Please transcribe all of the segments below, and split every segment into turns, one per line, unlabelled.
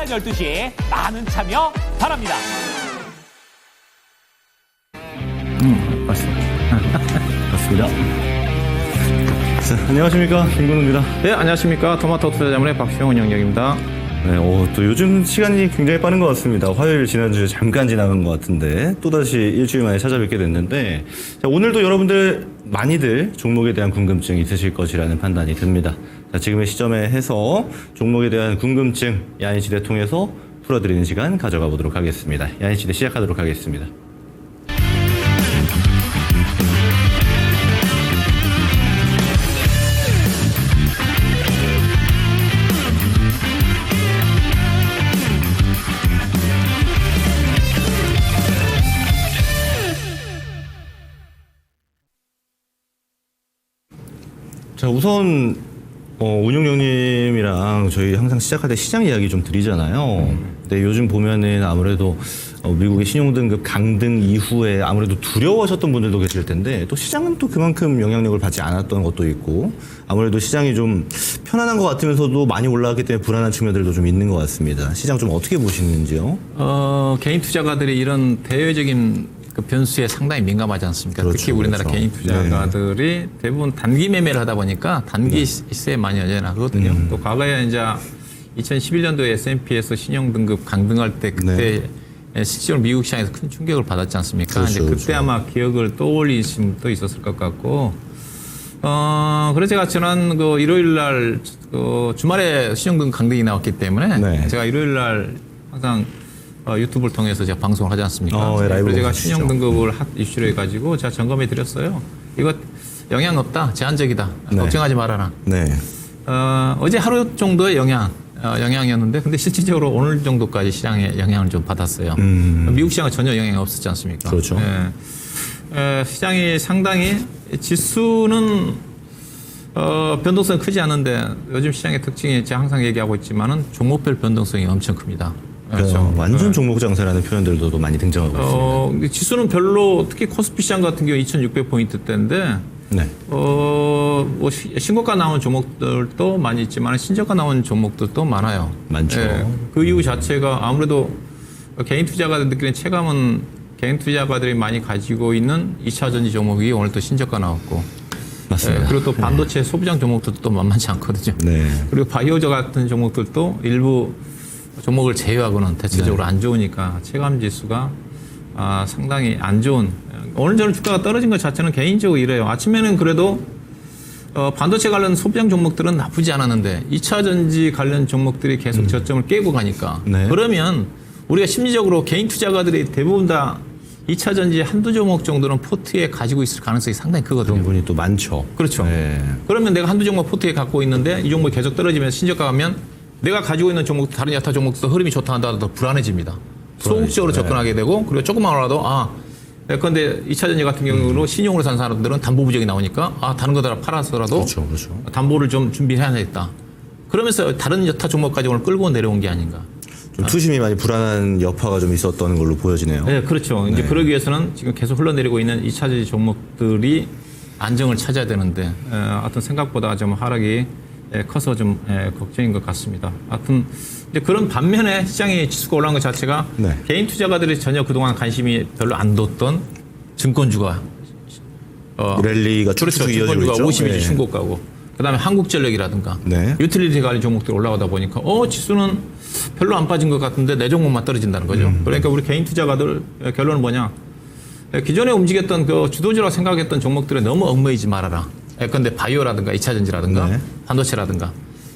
12시 많은 참여 바랍니다.
맞습니다. 자, 안녕하십니까, 김근우입니다.
네, 안녕하십니까. 토마토 투자자문의 박수영 운영장입니다.
네, 또 요즘 시간이 굉장히 빠른 것 같습니다. 화요일 지난주에 잠깐 지나간 것 같은데 또다시 일주일 만에 찾아뵙게 됐는데, 자, 오늘도 여러분들 많이들 종목에 대한 궁금증이 있으실 것이라는 판단이 듭니다. 자, 지금의 시점에 해서 종목에 대한 궁금증 야인시대 통해서 풀어드리는 시간 가져가 보도록 하겠습니다. 야인시대 시작하도록 하겠습니다. 자, 우선 운용형님이랑 저희 항상 시작할 때 시장 이야기 좀 드리잖아요. 근데 요즘 보면은 아무래도 미국의 신용등급 강등 이후에 아무래도 두려워하셨던 분들도 계실 텐데, 또 시장은 또 그만큼 영향력을 받지 않았던 것도 있고, 아무래도 시장이 좀 편안한 것 같으면서도 많이 올라왔기 때문에 불안한 측면들도 좀 있는 것 같습니다. 시장 좀 어떻게 보시는지요?
개인 투자가들이 이런 대외적인 그 변수에 상당히 민감하지 않습니까?
그렇죠,
특히 우리나라
그렇죠.
개인 투자가들이 대부분 단기 매매를 하다 보니까 단기 시세에 많이 연연하거든요. 또 과거에 이제 2011년도에 S&P에서 신용등급 강등할 때 그때 실제로 미국 시장에서 큰 충격을 받았지 않습니까?
그렇죠,
이제 그때
그렇죠.
아마 기억을 떠올리신 분도 있었을 것 같고, 그래서 제가 지난 그 일요일 날 주말에 신용등급 강등이 나왔기 때문에
네.
제가 일요일 날 항상 유튜브를 통해서 제가 방송을 하지 않습니까?
네, 라이브로
그래서 제가
하시죠.
신용 등급을 이슈로 해가지고 제가 점검해 드렸어요. 이거 영향 없다, 제한적이다,
네.
걱정하지 말아라.
네.
어제 하루 정도의 영향이었는데, 근데 실질적으로 오늘 정도까지 시장에 영향을 좀 받았어요. 미국 시장은 전혀 영향이 없었지 않습니까?
그렇죠.
시장이 상당히 지수는 변동성이 크지 않은데, 요즘 시장의 특징이 제가 항상 얘기하고 있지만은 종목별 변동성이 엄청 큽니다.
그렇죠. 완전 종목 장세라는 표현들도 많이 등장하고 있습니다.
지수는 별로, 특히 코스피 시장 같은 경우 2,600포인트대인데,
네.
뭐 신고가 나온 종목들도 많이 있지만 신저가 나온 종목들도 많아요.
많죠.
그 이유 자체가 아무래도 개인 투자가들 느끼는 체감은 개인 투자가들이 많이 가지고 있는 2차 전지 종목이 오늘 또 신저가 나왔고,
맞습니다.
그리고 또 반도체 소비장 종목들도 또 만만치 않거든요.
네.
그리고 바이오저 같은 종목들도 일부 종목을 제외하고는 대체적으로 안 좋으니까 체감 지수가 상당히 안 좋은. 오늘 저는 주가가 떨어진 것 자체는 개인적으로 이래요. 아침에는 그래도 반도체 관련 소비장 종목들은 나쁘지 않았는데 2차 전지 관련 종목들이 계속 저점을 깨고 가니까,
네.
그러면 우리가 심리적으로 개인 투자가들이 대부분 다 2차 전지 한두 종목 정도는 포트에 가지고 있을 가능성이 상당히 크거든요.
그런 분이 또 많죠.
그렇죠.
네.
그러면 내가 한두 종목 포트에 갖고 있는데 이 종목이 계속 떨어지면서 신저가 가면 내가 가지고 있는 종목, 다른 여타 종목도 흐름이 좋다 한다도 불안해집니다. 소극적으로 접근하게 되고, 그리고 조금만 올라도, 근데 2차 전지 같은 경우로 신용으로 산 사람들은 담보 부족이 나오니까, 다른 거 다 팔아서라도
그렇죠, 그렇죠.
담보를 좀 준비해야겠다. 그러면서 다른 여타 종목까지 오늘 끌고 내려온 게 아닌가.
좀 투심이 많이 불안한 여파가 좀 있었던 걸로 보여지네요.
네, 그렇죠. 이제 그러기 위해서는 지금 계속 흘러내리고 있는 2차 전지 종목들이 안정을 찾아야 되는데, 하여튼 생각보다 좀 하락이 커서 좀 걱정인 것 같습니다. 하여튼 이제 그런 반면에 시장이 지수가 올라온 것 자체가
네.
개인 투자가들이 전혀 그동안 관심이 별로 안 뒀던 증권주가
랠리가
그렇죠.
쭉쭉 이어지고
증권주가
있죠.
52주
네.
신고가고, 그다음에 한국전력이라든가
네.
유틸리티 관련 종목들이 올라가다 보니까 지수는 별로 안 빠진 것 같은데 내 종목만 떨어진다는 거죠. 그러니까 우리 개인 투자가들 결론은 뭐냐? 기존에 움직였던 그 주도주라 생각했던 종목들에 너무 얽매이지 말아라. 예컨대 바이오라든가 2차 전지라든가
네.
반도체라든가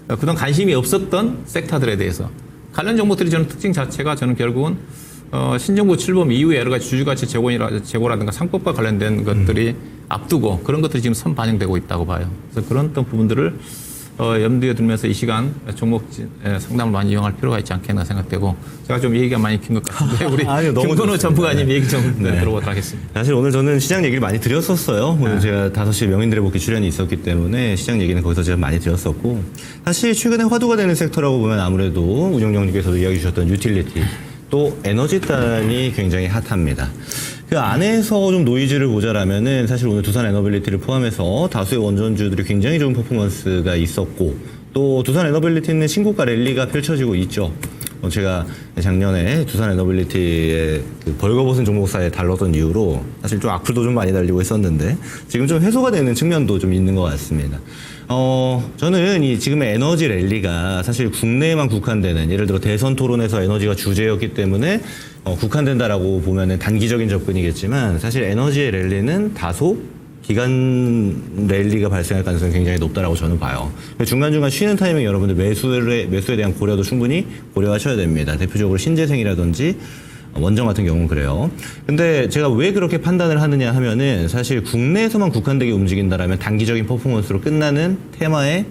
그동안 관심이 없었던 섹터들에 대해서 관련 종목들이 저는 특징 자체가 저는 결국은 신정부 출범 이후에 여러 가지 주주가치 제고라든가 상법과 관련된 것들이 앞두고 그런 것들이 지금 선 반영되고 있다고 봐요. 그래서 그런 어떤 부분들을 염두에 두면서 이 시간 종목 상담을 많이 이용할 필요가 있지 않겠나 생각되고, 제가 좀 얘기가 많이 긴 것 같은데 우리
아니요, 너무
김건우
좋습니다.
전문가님 얘기 좀
네.
들어보도록 하겠습니다.
사실 오늘 저는 시장 얘기를 많이 드렸었어요. 오늘 제가 5시 명인들의 복귀 출연이 있었기 때문에 시장 얘기는 거기서 제가 많이 드렸었고, 사실 최근에 화두가 되는 섹터라고 보면 아무래도 운영장님께서도 이야기 주셨던 유틸리티, 또 에너지단이 굉장히 핫합니다. 그 안에서 좀 노이즈를 보자라면은 사실 오늘 두산 에너빌리티를 포함해서 다수의 원전주들이 굉장히 좋은 퍼포먼스가 있었고, 또 두산 에너빌리티는 신고가 랠리가 펼쳐지고 있죠. 제가 작년에 두산 에너빌리티의 그 벌거벗은 종목사에 달렀던 이유로 사실 좀 악플도 좀 많이 달리고 있었는데 지금 좀 해소가 되는 측면도 좀 있는 것 같습니다. 저는 이 지금의 에너지 랠리가 사실 국내에만 국한되는, 예를 들어 대선 토론에서 에너지가 주제였기 때문에 국한된다라고 보면은 단기적인 접근이겠지만, 사실 에너지의 랠리는 다소 기간 랠리가 발생할 가능성이 굉장히 높다라고 저는 봐요. 중간중간 쉬는 타이밍 여러분들 매수에 대한 고려도 충분히 고려하셔야 됩니다. 대표적으로 신재생이라든지 원전 같은 경우는 그래요. 근데 제가 왜 그렇게 판단을 하느냐 하면은, 사실 국내에서만 국한되게 움직인다라면 단기적인 퍼포먼스로 끝나는 테마에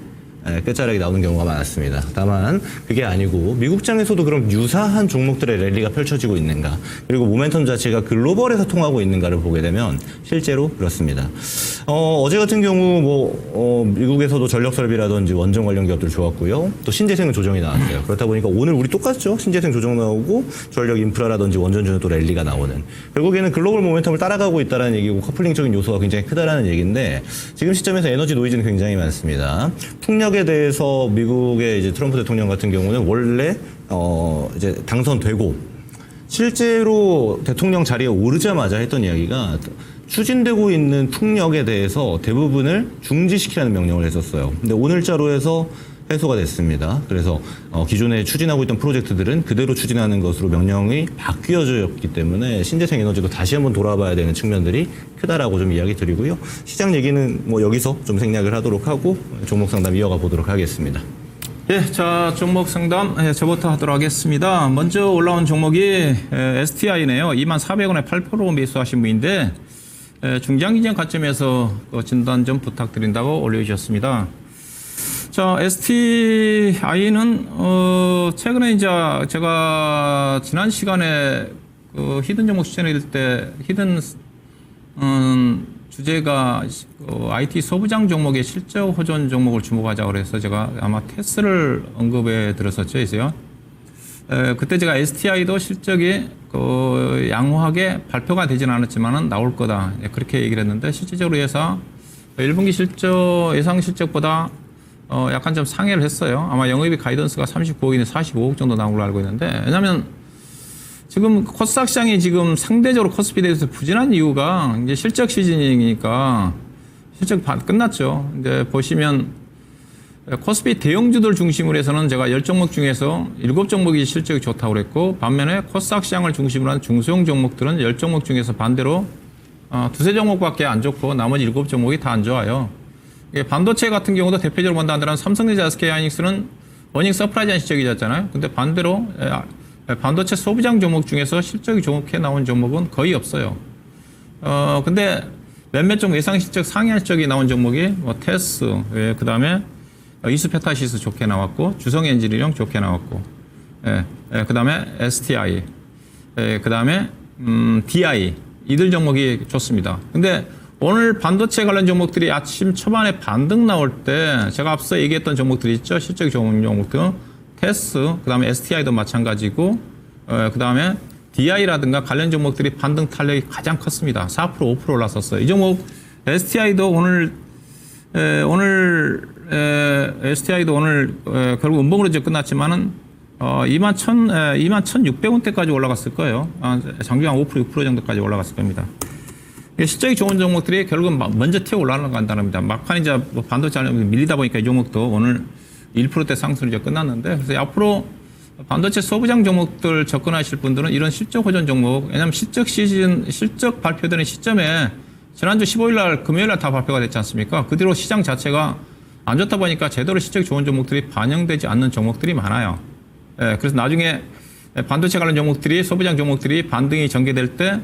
끝자락이 나오는 경우가 많았습니다. 다만 그게 아니고 미국장에서도 그럼 유사한 종목들의 랠리가 펼쳐지고 있는가, 그리고 모멘텀 자체가 글로벌에서 통하고 있는가를 보게 되면 실제로 그렇습니다. 어제 같은 경우 미국에서도 전력설비라든지 원전 관련 기업들 좋았고요. 또 신재생은 조정이 나왔어요. 그렇다 보니까 오늘 우리 똑같죠. 신재생 조정 나오고 전력 인프라라든지 원전 중에 또 랠리가 나오는, 결국에는 글로벌 모멘텀을 따라가고 있다는 얘기고 커플링적인 요소가 굉장히 크다라는 얘기인데, 지금 시점에서 에너지 노이즈는 굉장히 많습니다. 풍력에 대해서 미국의 이제 트럼프 대통령 같은 경우는 원래 이제 당선되고 실제로 대통령 자리에 오르자마자 했던 이야기가, 추진되고 있는 풍력에 대해서 대부분을 중지시키라는 명령을 했었어요. 근데 오늘자로 해서 해소가 됐습니다. 그래서 기존에 추진하고 있던 프로젝트들은 그대로 추진하는 것으로 명령이 바뀌어졌기 때문에 신재생 에너지도 다시 한번 돌아봐야 되는 측면들이 크다라고 좀 이야기 드리고요. 시장 얘기는 여기서 좀 생략을 하도록 하고 종목 상담 이어가 보도록 하겠습니다.
예, 자, 종목 상담 저부터 하도록 하겠습니다. 먼저 올라온 종목이 STI네요. 24,400원에 8% 매수하신 분인데, 중장기적 관점에서 진단 좀 부탁드린다고 올려주셨습니다. 자, STI는 최근에 이제 제가 지난 시간에 히든 종목 추천해 드릴 때 히든 주제가 IT 소부장 종목의 실적 호전 종목을 주목하자고 그래서 제가 아마 테스를 언급해 드렸었죠, 있어요. 그때 제가 STI도 실적이 양호하게 발표가 되지는 않았지만은 나올 거다, 그렇게 얘기를 했는데, 실질적으로 회사 1분기 실적 예상 실적보다 약간 좀 상회를 했어요. 아마 영업이익 가이던스가 39억인데 45억 정도 나온 걸로 알고 있는데, 왜냐하면 지금 코스닥 시장이 지금 상대적으로 코스피 대해서 부진한 이유가 이제 실적 시즌이니까 실적 끝났죠. 이제 보시면 코스피 대형주들 중심으로 해서는 제가 10종목 중에서 7종목이 실적이 좋다고 그랬고, 반면에 코스닥 시장을 중심으로 한 중소형 종목들은 10종목 중에서 반대로 두세 종목밖에 안 좋고 나머지 7종목이 다 안 좋아요. 반도체 같은 경우도 대표적으로 본다면 삼성전자, SK하이닉스는 어닝 서프라이즈한 실적이 졌잖아요. 근데 반대로 반도체 소부장 종목 중에서 실적이 좋게 나온 종목은 거의 없어요. 근데 몇몇 종목 예상 실적 상회한 실적이 나온 종목이 테스, 그 다음에 이수페타시스 좋게 나왔고, 주성엔지니어링 좋게 나왔고, 그 다음에 STI, 그 다음에 DI, 이들 종목이 좋습니다. 근데 오늘 반도체 관련 종목들이 아침 초반에 반등 나올 때 제가 앞서 얘기했던 종목들이 있죠. 실적이 좋은 종목들, 테스, 그 다음에 STI도 마찬가지고, 그 다음에 DI라든가 관련 종목들이 반등 탄력이 가장 컸습니다. 4%, 5% 올랐었어요. 이 종목 STI도 오늘 STI도 오늘 결국 음봉으로 이제 끝났지만은 21,600원대까지 올라갔을 거예요. 장중 한 5%, 6% 정도까지 올라갔을 겁니다. 실적이 좋은 종목들이 결국은 먼저 튀어 올라간다는 겁니다. 막판 이제 반도체 밀리다 보니까 이 종목도 오늘 1%대 상승이 이제 끝났는데, 그래서 앞으로 반도체 소부장 종목들 접근하실 분들은 이런 실적 호전 종목, 왜냐하면 실적 발표되는 시점에 지난주 15일 날, 금요일 날 다 발표가 됐지 않습니까? 그 뒤로 시장 자체가 안 좋다 보니까 제대로 실적이 좋은 종목들이 반영되지 않는 종목들이 많아요. 그래서 나중에 반도체 관련 종목들이, 소부장 종목들이 반등이 전개될 때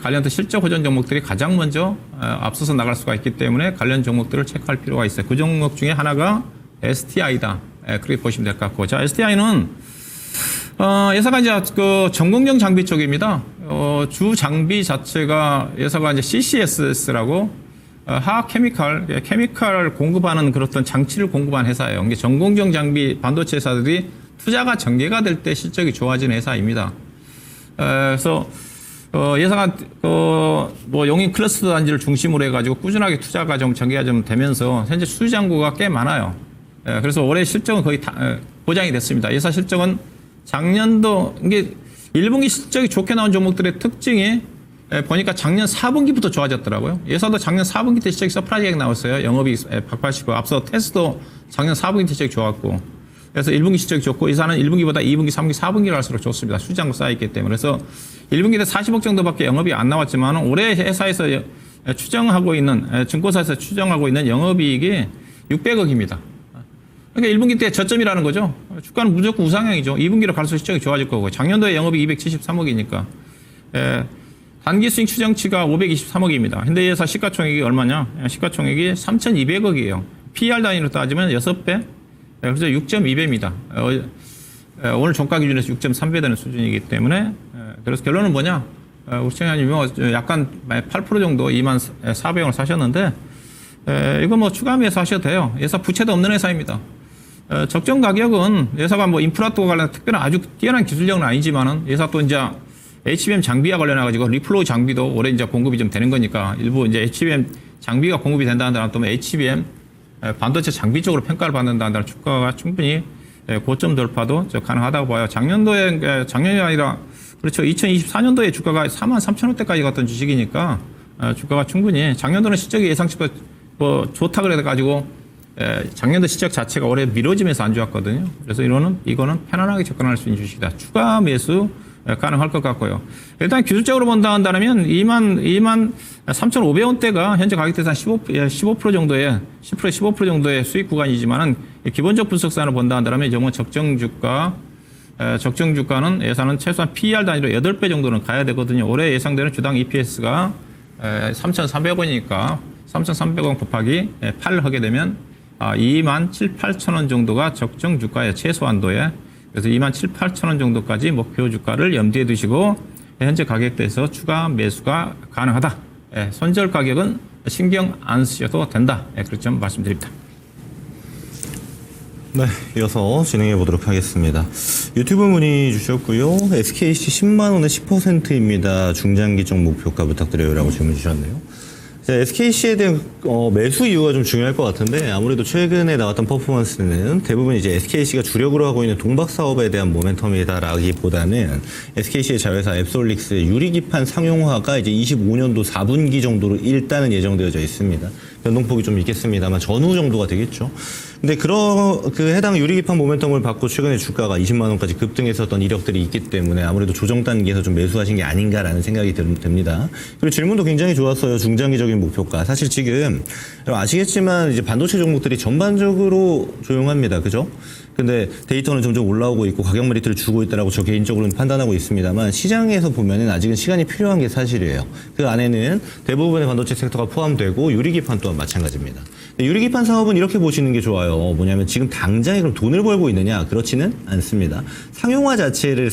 관련된 실적 호전 종목들이 가장 먼저 앞서서 나갈 수가 있기 때문에 관련 종목들을 체크할 필요가 있어요. 그 종목 중에 하나가 STI다. 그렇게 보시면 될 것 같고. 자, STI는 회사가 이제 전공정 장비 쪽입니다. 주 장비 자체가 회사가 이제 CCS라고 화학 케미칼 공급하는 그런 장치를 공급하는 회사예요. 이게 전공정 장비 반도체 회사들이 투자가 전개가 될 때 실적이 좋아지는 회사입니다. 그래서 회사가 용인 클러스터 단지를 중심으로 해가지고 꾸준하게 투자가 좀 전개가 좀 되면서 현재 수주장구가 꽤 많아요. 그래서 올해 실적은 거의 다 보장이 됐습니다. 회사 실적은 작년도 이게 1분기 실적이 좋게 나온 종목들의 특징이 보니까 작년 4분기부터 좋아졌더라고요. 예사도 작년 4분기 때 실적이 서프라이즈하게 나왔어요. 영업이익 180고 앞서 테스도 작년 4분기 때 실적이 좋았고 그래서 1분기 실적이 좋고 예사는 1분기보다 2분기, 3분기, 4분기를 할수록 좋습니다. 수장고 쌓여있기 때문에. 그래서 1분기 때 40억 정도밖에 영업이 안 나왔지만 올해 회사에서 추정하고 있는 증권사에서 추정하고 있는 영업이익이 600억입니다. 그러니까 1분기 때 저점이라는 거죠. 주가는 무조건 우상향이죠. 2분기로 갈수록 실적이 좋아질 거고 작년도에 영업이익 273억이니까 단기 수익 추정치가 523억입니다. 현대해사 시가총액이 얼마냐? 시가총액이 3,200억이에요. PER 단위로 따지면 6배, 그래서 6.2배입니다. 오늘 종가 기준에서 6.3배 되는 수준이기 때문에 그래서 결론은 뭐냐? 우리 청장님이 약간 8% 정도 24,400원을 사셨는데 이거 뭐 추가 매수하셔도 돼요. 예사 부채도 없는 회사입니다. 적정 가격은 예사가 뭐 인프라 또 관련 특별한 아주 뛰어난 기술력은 아니지만은 예사 또 이제 HBM 장비와 관련해가지고 리플로우 장비도 올해 이제 공급이 좀 되는 거니까 일부 이제 HBM 장비가 공급이 된다는 또 HBM 반도체 장비 쪽으로 평가를 받는다는 주가가 충분히 고점 돌파도 가능하다고 봐요. 작년이 아니라 그렇죠. 2024년도에 주가가 43,000원대까지 갔던 주식이니까 주가가 충분히 작년도는 실적이 예상치보다 뭐 좋다 그래가지고 작년도 실적 자체가 올해 미뤄지면서 안 좋았거든요. 그래서 이거는 편안하게 접근할 수 있는 주식이다. 추가 매수 가능할 것 같고요. 일단 기술적으로 본다면 23,500원대가 현재 가격대에서 한 15% 정도의 10% 15% 정도의 수익 구간이지만은 기본적 분석산을 본다면 이 경우 적정 주가는 예산은 최소한 PER 단위로 8배 정도는 가야 되거든요. 올해 예상되는 주당 EPS가 3,300원이니까 3,300원 곱하기 8을 하게 되면 27,8,000원 정도가 적정 주가의 최소한도에 그래서 27,8,000원 정도까지 목표 주가를 염두에 두시고 현재 가격대에서 추가 매수가 가능하다. 손절 가격은 신경 안 쓰셔도 된다. 그렇게 좀 말씀드립니다.
네, 이어서 진행해 보도록 하겠습니다. 유튜브 문의 주셨고요. SKC 10만 원에 10%입니다. 중장기적 목표가 부탁드려요라고 질문 주셨네요. SKC에 대한 매수 이유가 좀 중요할 것 같은데 아무래도 최근에 나왔던 퍼포먼스는 대부분 이제 SKC가 주력으로 하고 있는 동박 사업에 대한 모멘텀이다라기보다는 SKC의 자회사 앱솔릭스의 유리기판 상용화가 이제 25년도 4분기 정도로 일단은 예정되어져 있습니다. 변동폭이 좀 있겠습니다만 전후 정도가 되겠죠. 근데 그 해당 유리기판 모멘텀을 받고 최근에 주가가 20만 원까지 급등했었던 이력들이 있기 때문에 아무래도 조정 단계에서 좀 매수하신 게 아닌가라는 생각이 듭니다. 그리고 질문도 굉장히 좋았어요. 중장기적인 목표가. 사실 지금 아시겠지만 이제 반도체 종목들이 전반적으로 조용합니다. 그죠? 근데 데이터는 점점 올라오고 있고 가격 메리트를 주고 있다라고 저 개인적으로는 판단하고 있습니다만 시장에서 보면은 아직은 시간이 필요한 게 사실이에요. 그 안에는 대부분의 반도체 섹터가 포함되고 유리기판 또한 마찬가지입니다. 유리기판 사업은 이렇게 보시는 게 좋아요. 뭐냐면 지금 당장에 그럼 돈을 벌고 있느냐? 그렇지는 않습니다. 상용화 자체를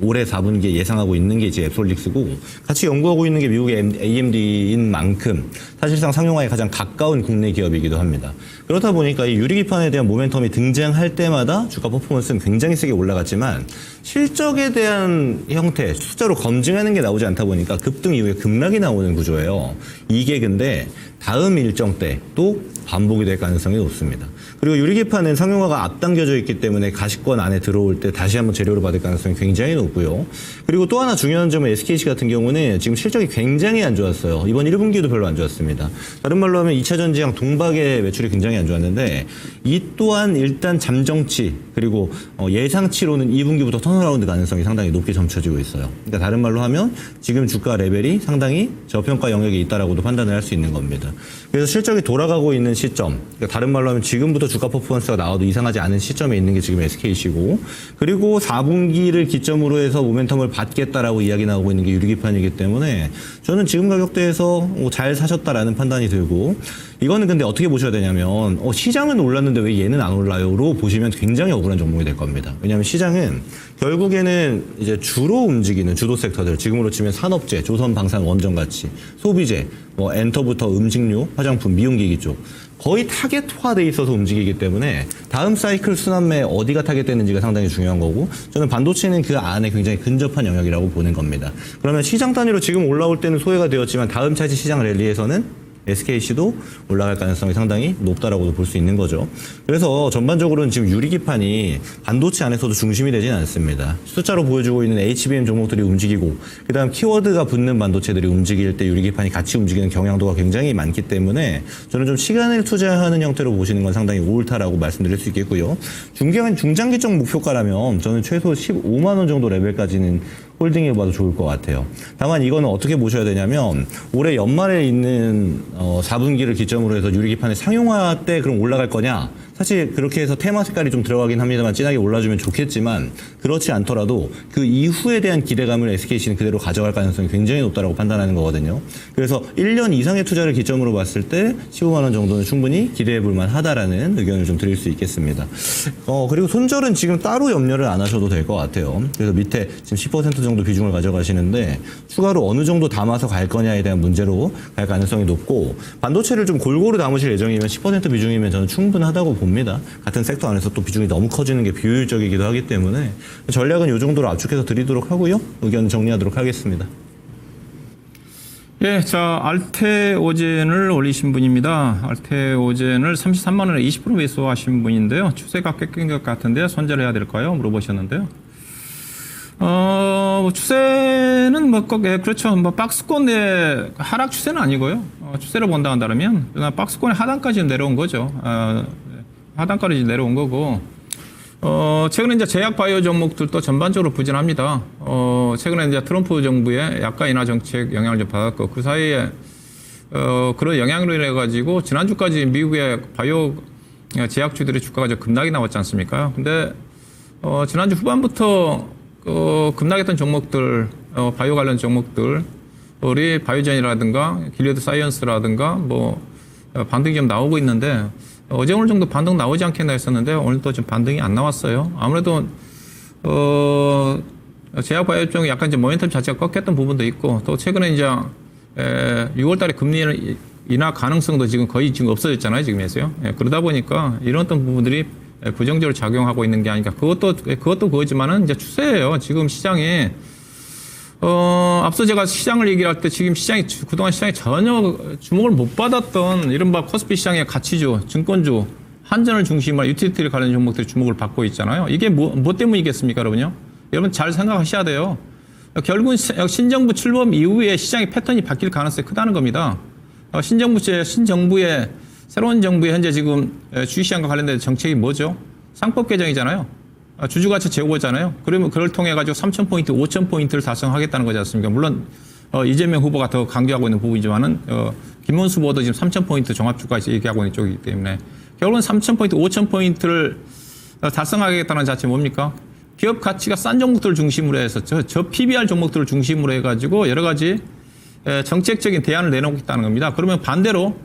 올해 4분기에 예상하고 있는 게 이제 앱솔릭스고 같이 연구하고 있는 게 미국의 AMD인 만큼 사실상 상용화에 가장 가까운 국내 기업이기도 합니다. 그렇다 보니까 이 유리기판에 대한 모멘텀이 등장할 때마다 주가 퍼포먼스는 굉장히 세게 올라갔지만 실적에 대한 형태, 숫자로 검증하는 게 나오지 않다 보니까 급등 이후에 급락이 나오는 구조예요. 이게 근데 다음 일정 때 또 반복이 될 가능성이 높습니다. 그리고 유리기판은 상용화가 앞당겨져 있기 때문에 가시권 안에 들어올 때 다시 한번 재료를 받을 가능성이 굉장히 높고요. 그리고 또 하나 중요한 점은 SKC 같은 경우는 지금 실적이 굉장히 안 좋았어요. 이번 1분기도 별로 안 좋았습니다. 다른 말로 하면 2차 전지랑 동박의 매출이 굉장히 안 좋았는데 이 또한 일단 잠정치 그리고 예상치로는 2분기부터 턴어라운드 가능성이 상당히 높게 점쳐지고 있어요. 그러니까 다른 말로 하면 지금 주가 레벨이 상당히 저평가 영역에 있다라고도 판단을 할 수 있는 겁니다. 그래서 실적이 돌아가고 있는 시점, 그러니까 다른 말로 하면 지금부터 주가 퍼포먼스가 나와도 이상하지 않은 시점에 있는 게 지금 SKC고, 그리고 4분기를 기점으로 해서 모멘텀을 받겠다라고 이야기 나오고 있는 게 유리기판이기 때문에 저는 지금 가격대에서 잘 사셨다라는 판단이 들고, 이거는 근데 어떻게 보셔야 되냐면 시장은 올랐는데 왜 얘는 안 올라요?로 보시면 굉장히 억울한 종목이 될 겁니다. 왜냐하면 시장은 결국에는 이제 주로 움직이는 주도 섹터들, 지금으로 치면 산업재, 조선방산, 원전가치, 소비재, 엔터부터 음식료, 화장품, 미용기기 쪽 거의 타겟화돼 있어서 움직이기 때문에 다음 사이클 순환매에 어디가 타겟되는지가 상당히 중요한 거고, 저는 반도체는 그 안에 굉장히 근접한 영역이라고 보는 겁니다. 그러면 시장 단위로 지금 올라올 때는 소외가 되었지만 다음 차지 시장 랠리에서는 SKC도 올라갈 가능성이 상당히 높다라고도 볼 수 있는 거죠. 그래서 전반적으로는 지금 유리기판이 반도체 안에서도 중심이 되지는 않습니다. 숫자로 보여주고 있는 HBM 종목들이 움직이고 그다음 키워드가 붙는 반도체들이 움직일 때 유리기판이 같이 움직이는 경향도가 굉장히 많기 때문에 저는 좀 시간을 투자하는 형태로 보시는 건 상당히 옳다라고 말씀드릴 수 있겠고요. 중장기적 목표가라면 저는 최소 15만 원 정도 레벨까지는 홀딩해봐도 좋을 것 같아요. 다만 이거는 어떻게 보셔야 되냐면 올해 연말에 있는 4분기를 기점으로 해서 유리기판의 상용화 때 그럼 올라갈 거냐? 사실 그렇게 해서 테마 색깔이 좀 들어가긴 합니다만 진하게 올라주면 좋겠지만 그렇지 않더라도 그 이후에 대한 기대감을 SKC는 그대로 가져갈 가능성이 굉장히 높다고 판단하는 거거든요. 그래서 1년 이상의 투자를 기점으로 봤을 때 15만 원 정도는 충분히 기대해 볼 만하다라는 의견을 좀 드릴 수 있겠습니다. 그리고 손절은 지금 따로 염려를 안 하셔도 될 것 같아요. 그래서 밑에 지금 10% 정도 비중을 가져가시는데 추가로 어느 정도 담아서 갈 거냐에 대한 문제로 갈 가능성이 높고 반도체를 좀 골고루 담으실 예정이면 10% 비중이면 저는 충분하다고 봅니다. 같은 섹터 안에서 또 비중이 너무 커지는 게 비효율적이기도 하기 때문에 전략은 이 정도로 압축해서 드리도록 하고요. 의견 정리하도록 하겠습니다.
예, 자, 알테오젠을 올리신 분입니다. 알테오젠을 33만 원에 20% 매수하신 분인데요. 추세가 꺾인 것 같은데 손절해야 될까요? 물어보셨는데요. 추세는 그렇죠. 박스권의 하락 추세는 아니고요. 추세를 본다 한다면 박스권의 하단까지 내려온 거죠. 하단까지 내려온 거고, 최근에 이제 제약 바이오 종목들도 전반적으로 부진합니다. 최근에 이제 트럼프 정부의 약가 인하 정책 영향을 좀 받았고, 그 사이에, 그런 영향으로 인해가지고, 지난주까지 미국의 바이오 제약주들의 주가가 좀 급락이 나왔지 않습니까? 근데, 지난주 후반부터, 급락했던 종목들, 바이오 관련 종목들, 우리 바이오젠이라든가, 길리어드 사이언스라든가, 반등이 좀 나오고 있는데, 어제 오늘 정도 반등 나오지 않겠나 했었는데 오늘 또 좀 반등이 안 나왔어요. 아무래도 제약 바이오 쪽이 약간 이제 모멘텀 자체가 꺾였던 부분도 있고 또 최근에 이제 6월달에 금리 인하 가능성도 지금 거의 지금 없어졌잖아요. 지금에서요. 그러다 보니까 이런 어떤 부분들이 부정적으로 작용하고 있는 게 아닌가. 그것도 그거지만은 이제 추세예요. 지금 시장에 앞서 제가 시장을 얘기할 때 지금 그동안 시장이 전혀 주목을 못 받았던 이른바 코스피 시장의 가치주, 증권주, 한전을 중심으로 유틸리티 관련 종목들이 주목을 받고 있잖아요. 이게 뭐 때문이겠습니까, 여러분요? 여러분 잘 생각하셔야 돼요. 결국은 신정부 출범 이후에 시장의 패턴이 바뀔 가능성이 크다는 겁니다. 신정부의 새로운 정부의 현재 지금 주식시장과 관련된 정책이 뭐죠? 상법 개정이잖아요. 주주가치 제고잖아요. 그러면 그걸 통해 가지고 3,000포인트, 5,000포인트를 달성하겠다는 거지 않습니까? 물론 이재명 후보가 더 강조하고 있는 부분이지만은 김문수 후보도 지금 3,000포인트 종합주가치 얘기하고 있는 쪽이기 때문에 결국은 3,000포인트, 5,000포인트를 달성하겠다는 자체 뭡니까? 기업 가치가 싼 종목들을 중심으로 해서 저 PBR 종목들을 중심으로 해가지고 여러 가지 정책적인 대안을 내놓겠다는 겁니다. 그러면 반대로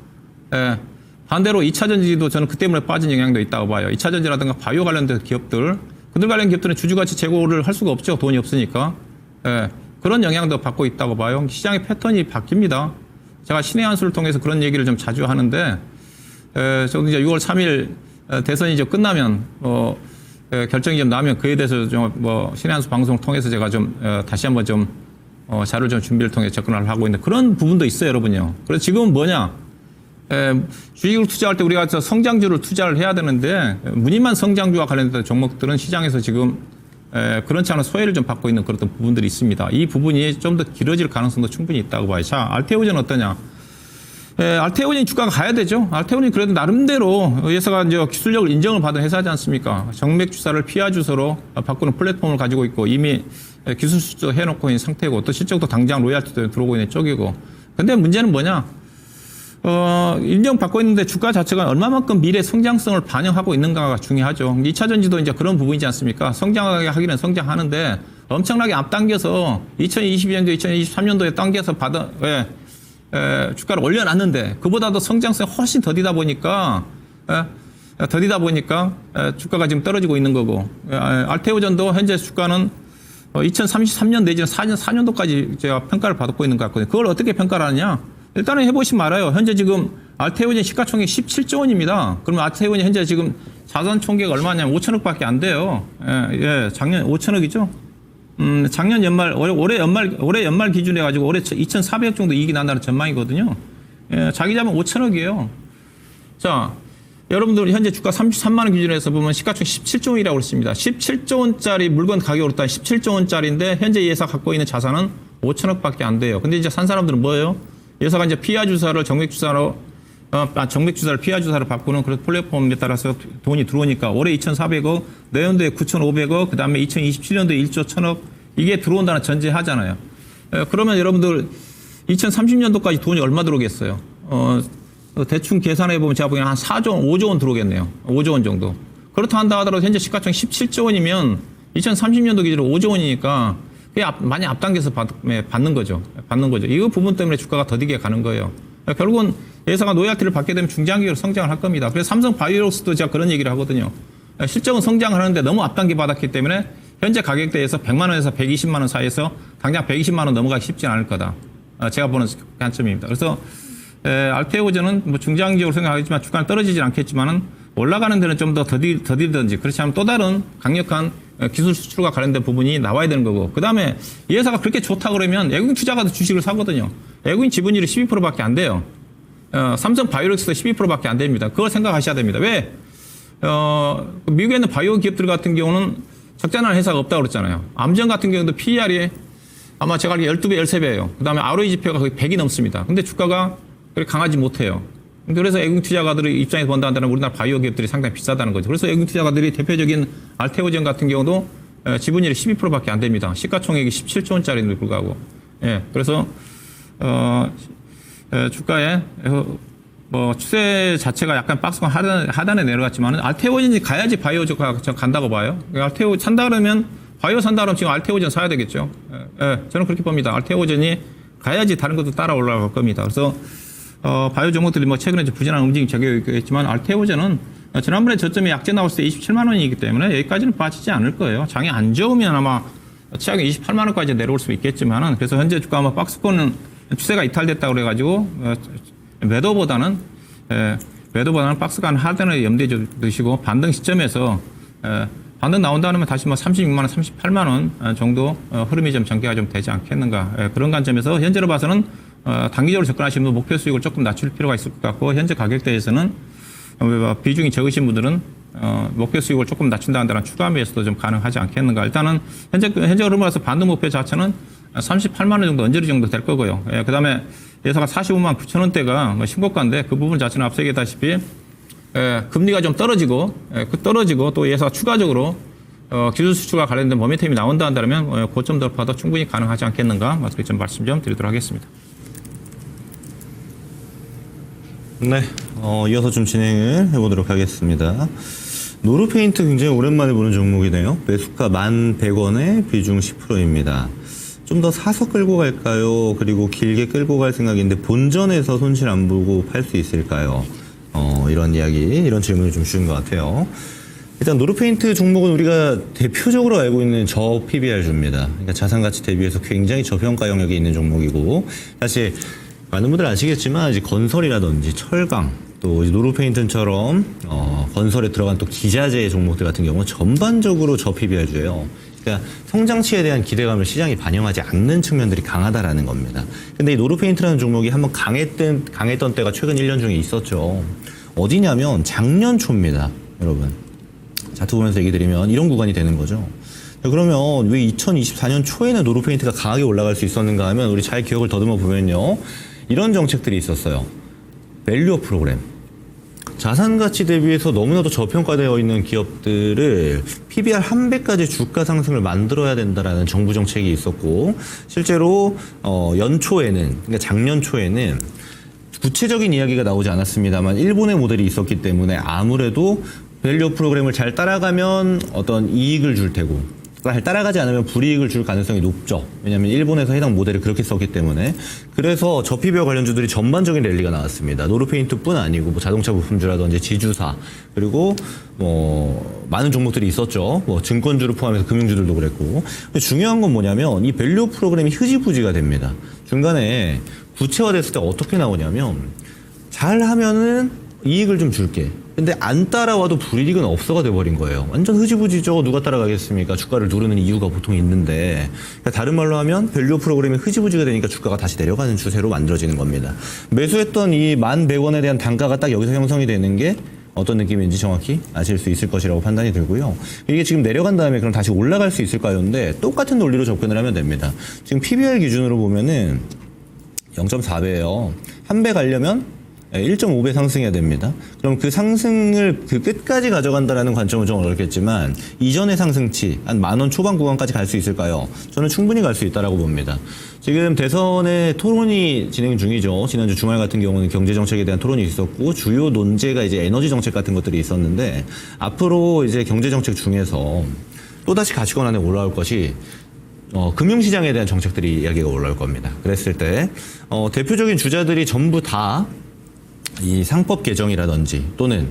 2차전지도 저는 그 때문에 빠진 영향도 있다고 봐요. 2차전지라든가 바이오 관련된 기업들, 그들 관련 기업들은 주주가치 제고를 할 수가 없죠. 돈이 없으니까. 그런 영향도 받고 있다고 봐요. 시장의 패턴이 바뀝니다. 제가 신의 한 수를 통해서 그런 얘기를 좀 자주 하는데, 저도 이제 6월 3일 대선이 이제 끝나면, 결정이 좀 나면 그에 대해서 좀 신의 한 수 방송을 통해서 제가 좀, 다시 한번 좀, 자료를 좀 준비를 통해 접근을 하고 있는 그런 부분도 있어요, 여러분요. 그래서 지금은 뭐냐? 주식을 투자할 때 우리가 성장주를 투자를 해야 되는데 무늬만 성장주와 관련된 종목들은 시장에서 지금 그렇지 않은 소외를 좀 받고 있는 그런 부분들이 있습니다. 이 부분이 좀 더 길어질 가능성도 충분히 있다고 봐요. 자, 알테오젠 어떠냐? 알테오젠 주가가 가야 되죠. 알테오젠이 그래도 나름대로 회사가 이제 기술력을 인정을 받은 회사지 않습니까? 정맥 주사를 피하 주소로 바꾸는 플랫폼을 가지고 있고 이미 기술 수도 해놓고 있는 상태고 또 실적도 당장 로얄티도 들어오고 있는 쪽이고. 근데 문제는 뭐냐? 인정받고 있는데 주가 자체가 얼마만큼 미래 성장성을 반영하고 있는가가 중요하죠. 2차전지도 이제 그런 부분이지 않습니까? 성장하게 하기는 성장하는데 엄청나게 앞당겨서 2022년도, 2023년도에 당겨서 주가를 올려놨는데 그보다도 성장성이 훨씬 더디다 보니까 주가가 지금 떨어지고 있는 거고 알테오전도 현재 주가는 2033년 내지는 4년도까지 제가 평가를 받고 있는 것 같거든요. 그걸 어떻게 평가를 하느냐? 일단은 해보시면 알아요. 현재 지금 알테오젠 시가총액 17조 원입니다. 그러면 알테오젠 현재 지금 자산 총계가 얼마냐면 5천억밖에 안 돼요. 작년 5천억이죠. 작년 연말 올해 연말 기준해 가지고 올해 2,400억 정도 이익이 난다는 전망이거든요. 예, 자기 자본 5천억이에요. 자, 여러분들 현재 주가 33만 원 기준에서 보면 시가총 17조 원이라고 그랬습니다. 17조 원짜리 물건 가격이 오르다 17조 원짜리인데 현재 이 회사 갖고 있는 자산은 5천억밖에 안 돼요. 근데 이제 산 사람들은 뭐예요? 이 회사가 이제 피하 주사를 정맥 주사로 정맥 주사를 피하 주사로 바꾸는 그런 플랫폼에 따라서 돈이 들어오니까 올해 2,400억, 내년도에 9,500억, 그다음에 2027년도에 1조 1,000억 이게 들어온다는 전제하잖아요. 그러면 여러분들 2030년도까지 돈이 얼마 들어오겠어요? 대충 계산해 보면 제가 보기에는 한 4조 원, 5조 원 들어오겠네요. 5조 원 정도. 그렇다 한다 하더라도 현재 시가총 17조 원이면 2030년도 기준으로 5조 원이니까 그게 많이 앞당겨서 받는 거죠. 이 부분 때문에 주가가 더디게 가는 거예요. 결국은 회사가 노약티를 받게 되면 중장기로 성장을 할 겁니다. 그래서 삼성 바이오록스도 제가 그런 얘기를 하거든요. 실적은 성장을 하는데 너무 앞당겨 받았기 때문에 현재 가격대에서 100만 원에서 120만 원 사이에서 당장 120만 원 넘어가기 쉽지 않을 거다. 제가 보는 관점입니다. 그래서 알테오젠은 뭐 중장기적으로 생각하겠지만 주가는 떨어지진 않겠지만은 올라가는 데는 좀 더 더디든지 그렇지 않으면 또 다른 강력한 기술 수출과 관련된 부분이 나와야 되는 거고 그 다음에 이 회사가 그렇게 좋다 그러면 외국인 투자가도 주식을 사거든요. 외국인 지분율이 12%밖에 안 돼요. 삼성 바이오록스도 12%밖에 안 됩니다. 그걸 생각하셔야 됩니다. 왜? 미국에 있는 바이오 기업들 같은 경우는 적자나는 회사가 없다고 그랬잖아요. 암전 같은 경우도 PER이 아마 제가 알기로 12배, 13배예요. 그 다음에 ROE 지표가 거의 100이 넘습니다. 근데 주가가 그렇게 강하지 못해요. 그래서 외국인 투자가들의 입장에서 본다는 우리나라 바이오 기업들이 상당히 비싸다는 거죠. 그래서 외국인 투자가들이 대표적인 알테오젠 같은 경우도 지분율이 12%밖에 안 됩니다. 시가총액이 17조 원짜리인데 불구하고. 예, 그래서 주가에 뭐 추세 자체가 약간 박스권 하단에 내려갔지만 알테오젠이 가야지 바이오가 간다고 봐요. 알테오 산다 그러면 바이오 산다 그러면 지금 알테오젠 사야 되겠죠. 예, 저는 그렇게 봅니다. 알테오젠이 가야지 다른 것도 따라 올라갈 겁니다. 그래서 바이오 종목들이 뭐 최근에 부진한 움직임이 적용했지만 알테오젠은 지난번에 저점에 약재 나왔을 때 27만 원이기 때문에 여기까지는 빠지지 않을 거예요. 장이 안 좋으면 아마 최악에 28만 원까지 내려올 수 있겠지만은 그래서 현재 주가 아마 박스권은 추세가 이탈됐다고 그래가지고 매도보다는 박스권 하단을 염두에 두시고 반등 시점에서 반등 나온다면 다시 뭐 36만 원, 38만 원 정도 흐름이 좀 전개가 좀 되지 않겠는가 그런 관점에서 현재로 봐서는 단기적으로 접근하시는 분 목표 수익을 조금 낮출 필요가 있을 것 같고 현재 가격대에서는 비중이 적으신 분들은 목표 수익을 조금 낮춘다는 추가 매수도 좀 가능하지 않겠는가. 일단은 현재 흐름으로 봐서 반등 목표 자체는 38만 원 정도 언저리 정도 될 거고요. 그 다음에 예사가 45만 9천 원대가 뭐 신고가인데 그 부분 자체는 앞서 얘기했다시피 금리가 좀 떨어지고 또 예사가 추가적으로 기술 수출과 관련된 모멘텀이 나온다 한다면 고점 돌파도 충분히 가능하지 않겠는가. 그렇게 좀 말씀 좀 드리도록 하겠습니다.
네, 이어서 좀 진행을 해보도록 하겠습니다. 노르페인트 굉장히 오랜만에 보는 종목이네요. 매수가 1,100원에 비중 10%입니다. 좀 더 사서 끌고 갈까요? 그리고 길게 끌고 갈 생각인데 본전에서 손실 안 보고 팔 수 있을까요? 이런 질문을 좀 주신 것 같아요. 일단 노르페인트 종목은 우리가 대표적으로 알고 있는 저 PBR주입니다. 그러니까 자산가치 대비해서 굉장히 저평가 영역에 있는 종목이고 사실 많은 분들 아시겠지만 이제 건설이라든지 철강 또 노르페인트처럼 건설에 들어간 또 기자재 종목들 같은 경우는 전반적으로 저 PBR주예요. 그러니까 성장치에 대한 기대감을 시장이 반영하지 않는 측면들이 강하다라는 겁니다. 근데 이 노르페인트라는 종목이 한번 강했던 때가 최근 1년 중에 있었죠. 어디냐면 작년 초입니다, 여러분. 차트 보면서 얘기 드리면 이런 구간이 되는 거죠. 그러면 왜 2024년 초에는 노르페인트가 강하게 올라갈 수 있었는가 하면 우리 잘 기억을 더듬어 보면요. 이런 정책들이 있었어요. 밸류업 프로그램. 자산 가치 대비해서 너무나도 저평가되어 있는 기업들을 PBR 1배까지 주가 상승을 만들어야 된다라는 정부 정책이 있었고 실제로 연초에는 그러니까 작년 초에는 구체적인 이야기가 나오지 않았습니다만 일본의 모델이 있었기 때문에 아무래도 밸류업 프로그램을 잘 따라가면 어떤 이익을 줄 테고 잘 따라가지 않으면 불이익을 줄 가능성이 높죠. 왜냐하면 일본에서 해당 모델을 그렇게 썼기 때문에. 그래서 저PBR 관련주들이 전반적인 랠리가 나왔습니다. 노르페인트뿐 아니고 뭐 자동차 부품주라든지 지주사 그리고 뭐 많은 종목들이 있었죠. 뭐 증권주를 포함해서 금융주들도 그랬고. 근데 중요한 건 뭐냐면 이 밸류업 프로그램이 흐지부지가 됩니다. 중간에 구체화됐을 때 어떻게 나오냐면 잘 하면은 이익을 좀 줄게. 근데 안 따라와도 불이익은 없어가 돼버린 거예요. 완전 흐지부지죠. 누가 따라가겠습니까? 주가를 누르는 이유가 보통 있는데. 그러니까 다른 말로 하면 밸류 프로그램이 흐지부지가 되니까 주가가 다시 내려가는 추세로 만들어지는 겁니다. 매수했던 이 1,100원에 대한 단가가 딱 여기서 형성이 되는 게 어떤 느낌인지 정확히 아실 수 있을 것이라고 판단이 들고요. 이게 지금 내려간 다음에 그럼 다시 올라갈 수 있을까요?인데 똑같은 논리로 접근을 하면 됩니다. 지금 PBR 기준으로 보면은 0.4배예요. 한 배 가려면 1.5배 상승해야 됩니다. 그럼 그 상승을 그 끝까지 가져간다라는 관점은 좀 어렵겠지만 이전의 상승치 한 10,000원 초반 구간까지 갈 수 있을까요? 저는 충분히 갈 수 있다라고 봅니다. 지금 대선의 토론이 진행 중이죠. 지난주 주말 같은 경우는 경제 정책에 대한 토론이 있었고 주요 논제가 이제 에너지 정책 같은 것들이 있었는데 앞으로 이제 경제 정책 중에서 또다시 가치권 안에 올라올 것이 금융시장에 대한 정책들이 이야기가 올라올 겁니다. 그랬을 때 대표적인 주자들이 전부 다 이 상법 개정이라든지 또는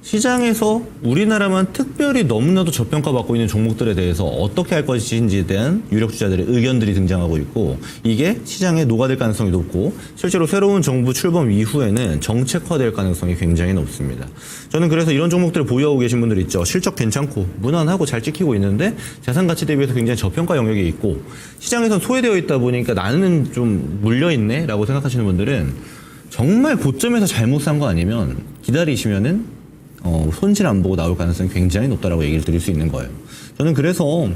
시장에서 우리나라만 특별히 너무나도 저평가받고 있는 종목들에 대해서 어떻게 할 것인지에 대한 유력 주자들의 의견들이 등장하고 있고 이게 시장에 녹아들 가능성이 높고 실제로 새로운 정부 출범 이후에는 정책화될 가능성이 굉장히 높습니다. 저는 그래서 이런 종목들을 보유하고 계신 분들 있죠. 실적 괜찮고 무난하고 잘 찍히고 있는데 자산 가치 대비해서 굉장히 저평가 영역이 있고 시장에선 소외되어 있다 보니까 나는 좀 물려있네 라고 생각하시는 분들은 정말 고점에서 잘못 산 거 아니면 기다리시면은 손실 안 보고 나올 가능성이 굉장히 높다라고 얘기를 드릴 수 있는 거예요. 저는 그래서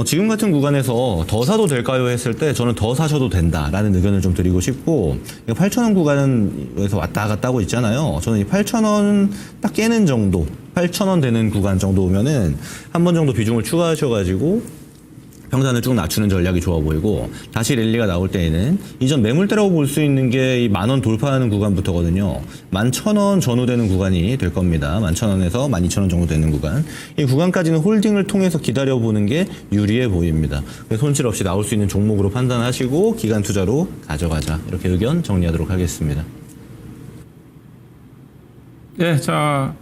지금 같은 구간에서 더 사도 될까요 했을 때 저는 더 사셔도 된다라는 의견을 좀 드리고 싶고 8,000원 구간에서 왔다 갔다 하고 있잖아요. 저는 이 8,000원 딱 깨는 정도 8,000원 되는 구간 정도 오면은 한 번 정도 비중을 추가하셔가지고 평단을 쭉 낮추는 전략이 좋아 보이고 다시 랠리가 나올 때에는 이전 매물대라고 볼 수 있는 게 이 10,000원 돌파하는 구간부터거든요. 11,000원 전후되는 구간이 될 겁니다. 11,000원에서 12,000원 정도 되는 구간. 이 구간까지는 홀딩을 통해서 기다려보는 게 유리해 보입니다. 손실 없이 나올 수 있는 종목으로 판단하시고 기간 투자로 가져가자. 이렇게 의견 정리하도록 하겠습니다.
네, 자.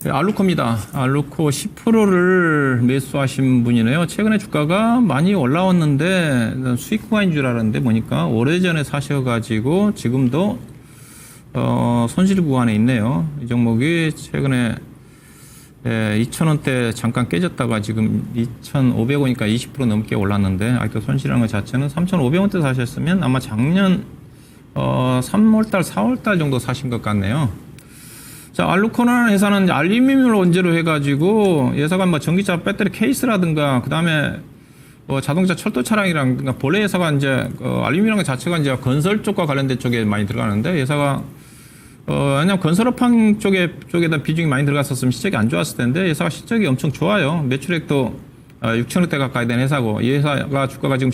알루코입니다. 알루코 10%를 매수하신 분이네요. 최근에 주가가 많이 올라왔는데 수익 구간인 줄 알았는데 보니까 오래전에 사셔가지고 지금도 손실 구간에 있네요. 이 종목이 최근에 2,000원대 잠깐 깨졌다가 지금 2,500원이니까 20% 넘게 올랐는데 아직도 손실하는 것 자체는 3,500원대 사셨으면 아마 작년 3월달, 4월달 정도 사신 것 같네요. 자, 알루코라는 회사는 알루미늄을 원재로 해가지고 회사가 뭐 전기차 배터리 케이스라든가 그 다음에 자동차 철도 차량이라든가 본래 회사가 이제 알루미늄 자체가 이제 건설 쪽과 관련된 쪽에 많이 들어가는데 회사가 왜냐면 건설업황 쪽에다 비중이 많이 들어갔었으면 실적이 안 좋았을 텐데 회사가 실적이 엄청 좋아요. 매출액도 6천억대 가까이 된 회사고 이 회사가 주가가 지금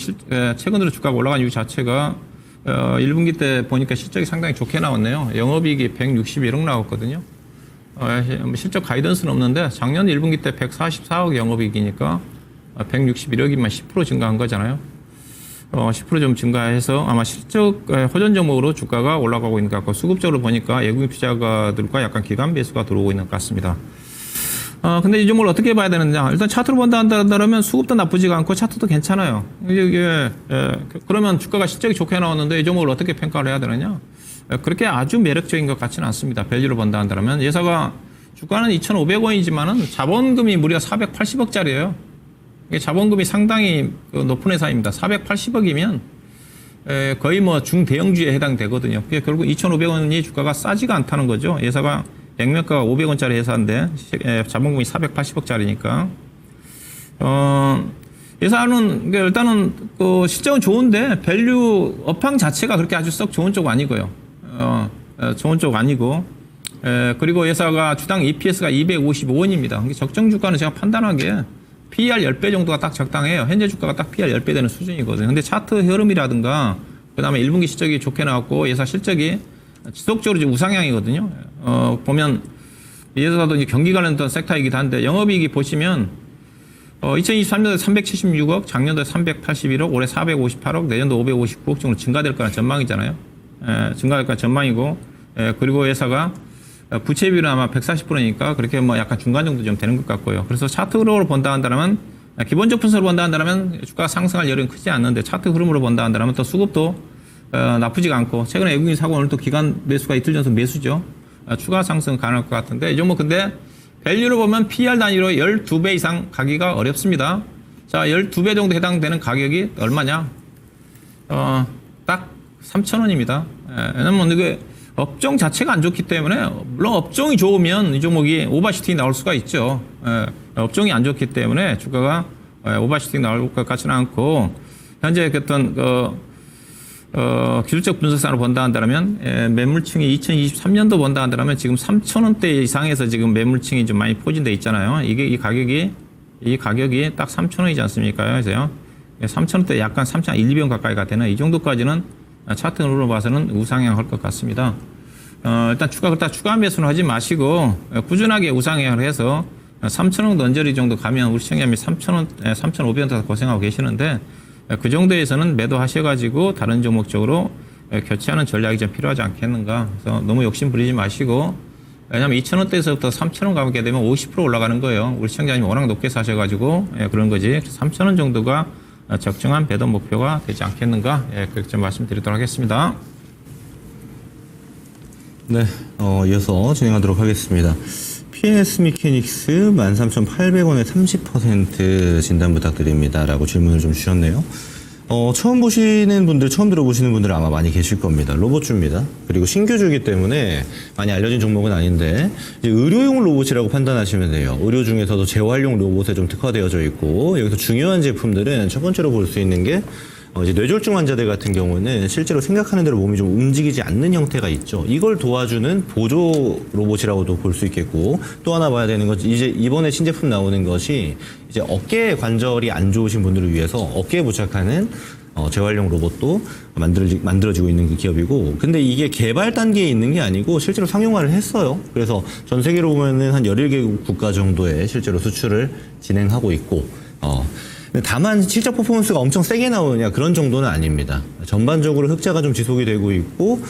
최근으로 주가가 올라간 이유 자체가 1분기 때 보니까 실적이 상당히 좋게 나왔네요. 영업이익이 161억 나왔거든요. 실적 가이던스는 없는데 작년 1분기 때 144억 영업이익이니까 161억이면 10% 증가한 거잖아요. 10% 좀 증가해서 아마 실적 호전 종목으로 주가가 올라가고 있는 것 같고 수급적으로 보니까 외국인 투자가들과 약간 기관 배수가 들어오고 있는 것 같습니다. 근데 이 종목을 어떻게 봐야 되느냐. 일단 차트로 본다 한다면 수급도 나쁘지가 않고 차트도 괜찮아요. 그러면 주가가 실적이 좋게 나왔는데 이 종목을 어떻게 평가를 해야 되느냐. 그렇게 아주 매력적인 것 같지는 않습니다. 밸류로 본다 한다면. 회사가 주가는 2,500원이지만은 자본금이 무려 480억짜리예요. 이게 자본금이 상당히 높은 회사입니다. 480억이면 거의 뭐 중대형주에 해당되거든요. 그게 결국 2,500원이 주가가 싸지가 않다는 거죠. 회사가 액면가가 500원짜리 회사인데 자본금이 480억짜리니까 회사는 일단은 실적은 좋은데 밸류 업황 자체가 그렇게 아주 썩 좋은 쪽 아니고요. 좋은 쪽 아니고 그리고 회사가 주당 EPS가 255원입니다. 적정 주가는 제가 판단하기에 PER 10배 정도가 딱 적당해요. 현재 주가가 딱 PER 10배 되는 수준이거든요. 근데 차트 흐름이라든가 그다음에 1분기 실적이 좋게 나왔고 회사 실적이 지속적으로 이제 우상향이거든요. 보면 이 회사도 이제 경기 관련된 섹터이기도 한데 영업이익이 보시면 2023년도에 376억, 작년도에 381억, 올해 458억, 내년도 559억 정도 증가될 거라는 전망이잖아요. 증가될 거라는 전망이고 그리고 회사가 부채 비율은 아마 140%니까 그렇게 뭐 약간 중간 정도 좀 되는 것 같고요. 그래서 차트 흐름으로 본다 한다면 기본적 분석으로 본다 한다면 주가가 상승할 여력은 크지 않는데 차트 흐름으로 본다 한다면 또 수급도 나쁘지가 않고 최근에 외국인 사고 오늘 또 기관 매수가 이틀 전서 매수죠. 추가 상승 가능할 것 같은데 이 종목 근데 밸류로 보면 PR 단위로 12배 이상 가기가 어렵습니다. 자, 12배 정도 해당되는 가격이 얼마냐? 딱 3,000원입니다. 왜냐면 이게 업종 자체가 안 좋기 때문에 물론 업종이 좋으면 이 종목이 오버슈팅이 나올 수가 있죠. 업종이 안 좋기 때문에 주가가 오버슈팅 나올 것 같지는 않고 현재 어떤 기술적 분석상으로 본다 한다면 매물층이 2023년도 본다 한다면 지금 3,000원대 이상에서 지금 매물층이 좀 많이 포진돼 있잖아요. 이 가격이 딱 3,000원이지 않습니까? 그래서요. 3,000원대 약간 3,200원 가까이가 되는 이 정도까지는 차트로 봐서는 우상향 할 것 같습니다. 일단 추가 매수는 하지 마시고 꾸준하게 우상향을 해서 3,000원 언저리 정도 가면 우리 시청자님이 3,000원, 3,500원 고생하고 계시는데 그 정도에서는 매도하셔가지고 다른 종목 쪽으로 교체하는 전략이 좀 필요하지 않겠는가. 그래서 너무 욕심 부리지 마시고 왜냐하면 2,000원대에서부터 3,000원 가게 되면 50% 올라가는 거예요. 우리 시청자님이 워낙 높게 사셔가지고 그런 거지. 3,000원 정도가 적정한 배도 목표가 되지 않겠는가. 그렇게 좀 말씀드리도록 하겠습니다.
네, 이어서 진행하도록 하겠습니다. PNS 미케닉스 13,800원에 30% 진단 부탁드립니다. 라고 질문을 좀 주셨네요. 처음 보시는 분들, 처음 들어보시는 분들 아마 많이 계실 겁니다. 로봇주입니다. 그리고 신규주이기 때문에 많이 알려진 종목은 아닌데, 이제 의료용 로봇이라고 판단하시면 돼요. 의료 중에서도 재활용 로봇에 좀 특화되어져 있고, 여기서 중요한 제품들은 첫 번째로 볼 수 있는 게 이제 뇌졸중 환자들 같은 경우는 실제로 생각하는 대로 몸이 좀 움직이지 않는 형태가 있죠. 이걸 도와주는 보조 로봇이라고도 볼 수 있겠고, 또 하나 봐야 되는 것이 이제 이번에 신제품 나오는 것이 이제 어깨 관절이 안 좋으신 분들을 위해서 어깨에 부착하는 재활용 로봇도 만들어지고 있는 그 기업이고, 근데 이게 개발 단계에 있는 게 아니고 실제로 상용화를 했어요. 그래서 전 세계로 보면은 한 17개 국가 정도에 실제로 수출을 진행하고 있고, 다만 실적 퍼포먼스가 엄청 세게 나오느냐 그런 정도는 아닙니다. 전반적으로 흑자가 좀 지속이 되고 있고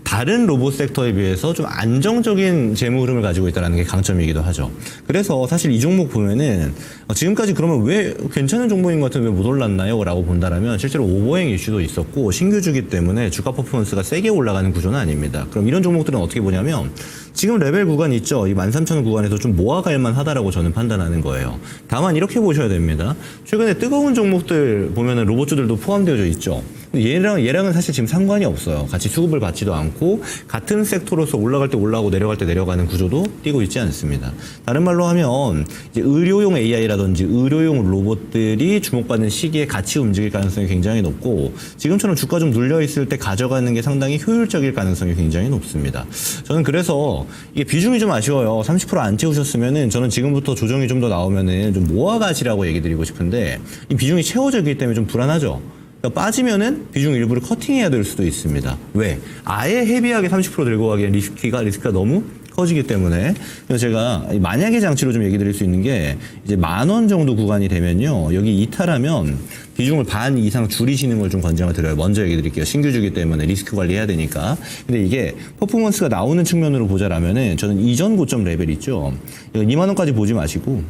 다른 로봇 섹터에 비해서 좀 안정적인 재무 흐름을 가지고 있다는 게 강점이기도 하죠. 그래서 사실 이 종목 보면은 지금까지 그러면 왜 괜찮은 종목인 것 같은데 왜 못 올랐나요? 라고 본다라면 실제로 오버행 이슈도 있었고 신규주기 때문에 주가 퍼포먼스가 세게 올라가는 구조는 아닙니다. 그럼 이런 종목들은 어떻게 보냐면 지금 레벨 구간 있죠? 이 13,000원 구간에서 좀 모아갈만 하다라고 저는 판단하는 거예요. 다만 이렇게 보셔야 됩니다. 최근에 뜨거운 종목들 보면은 로봇주들도 포함되어져 있죠. 근데 얘랑은 사실 지금 상관이 없어요. 같이 수급을 받지도 않고 같은 섹터로서 올라갈 때 올라가고 내려갈 때 내려가는 구조도 띄고 있지 않습니다. 다른 말로 하면 이제 의료용 AI라든지 의료용 로봇들이 주목받는 시기에 같이 움직일 가능성이 굉장히 높고 지금처럼 주가 좀 눌려 있을 때 가져가는 게 상당히 효율적일 가능성이 굉장히 높습니다. 저는 그래서 이게 비중이 좀 아쉬워요. 30% 안 채우셨으면은 저는 지금부터 조정이 좀 더 나오면은 좀 모아가시라고 얘기 드리고 싶은데 이 비중이 채워져 있기 때문에 좀 불안하죠. 그러니까 빠지면은 비중 일부를 커팅해야 될 수도 있습니다. 왜? 아예 헤비하게 30% 들고 가기엔 리스크가 너무 커지기 때문에. 그래서 제가 만약의 장치로 좀 얘기 드릴 수 있는 게 이제 10,000원 정도 구간이 되면요. 여기 이탈하면 비중을 반 이상 줄이시는 걸 좀 권장을 드려요. 먼저 얘기 드릴게요. 신규주기 때문에 리스크 관리해야 되니까. 근데 이게 퍼포먼스가 나오는 측면으로 보자라면은 저는 이전 고점 레벨 있죠. 20,000원까지 보지 마시고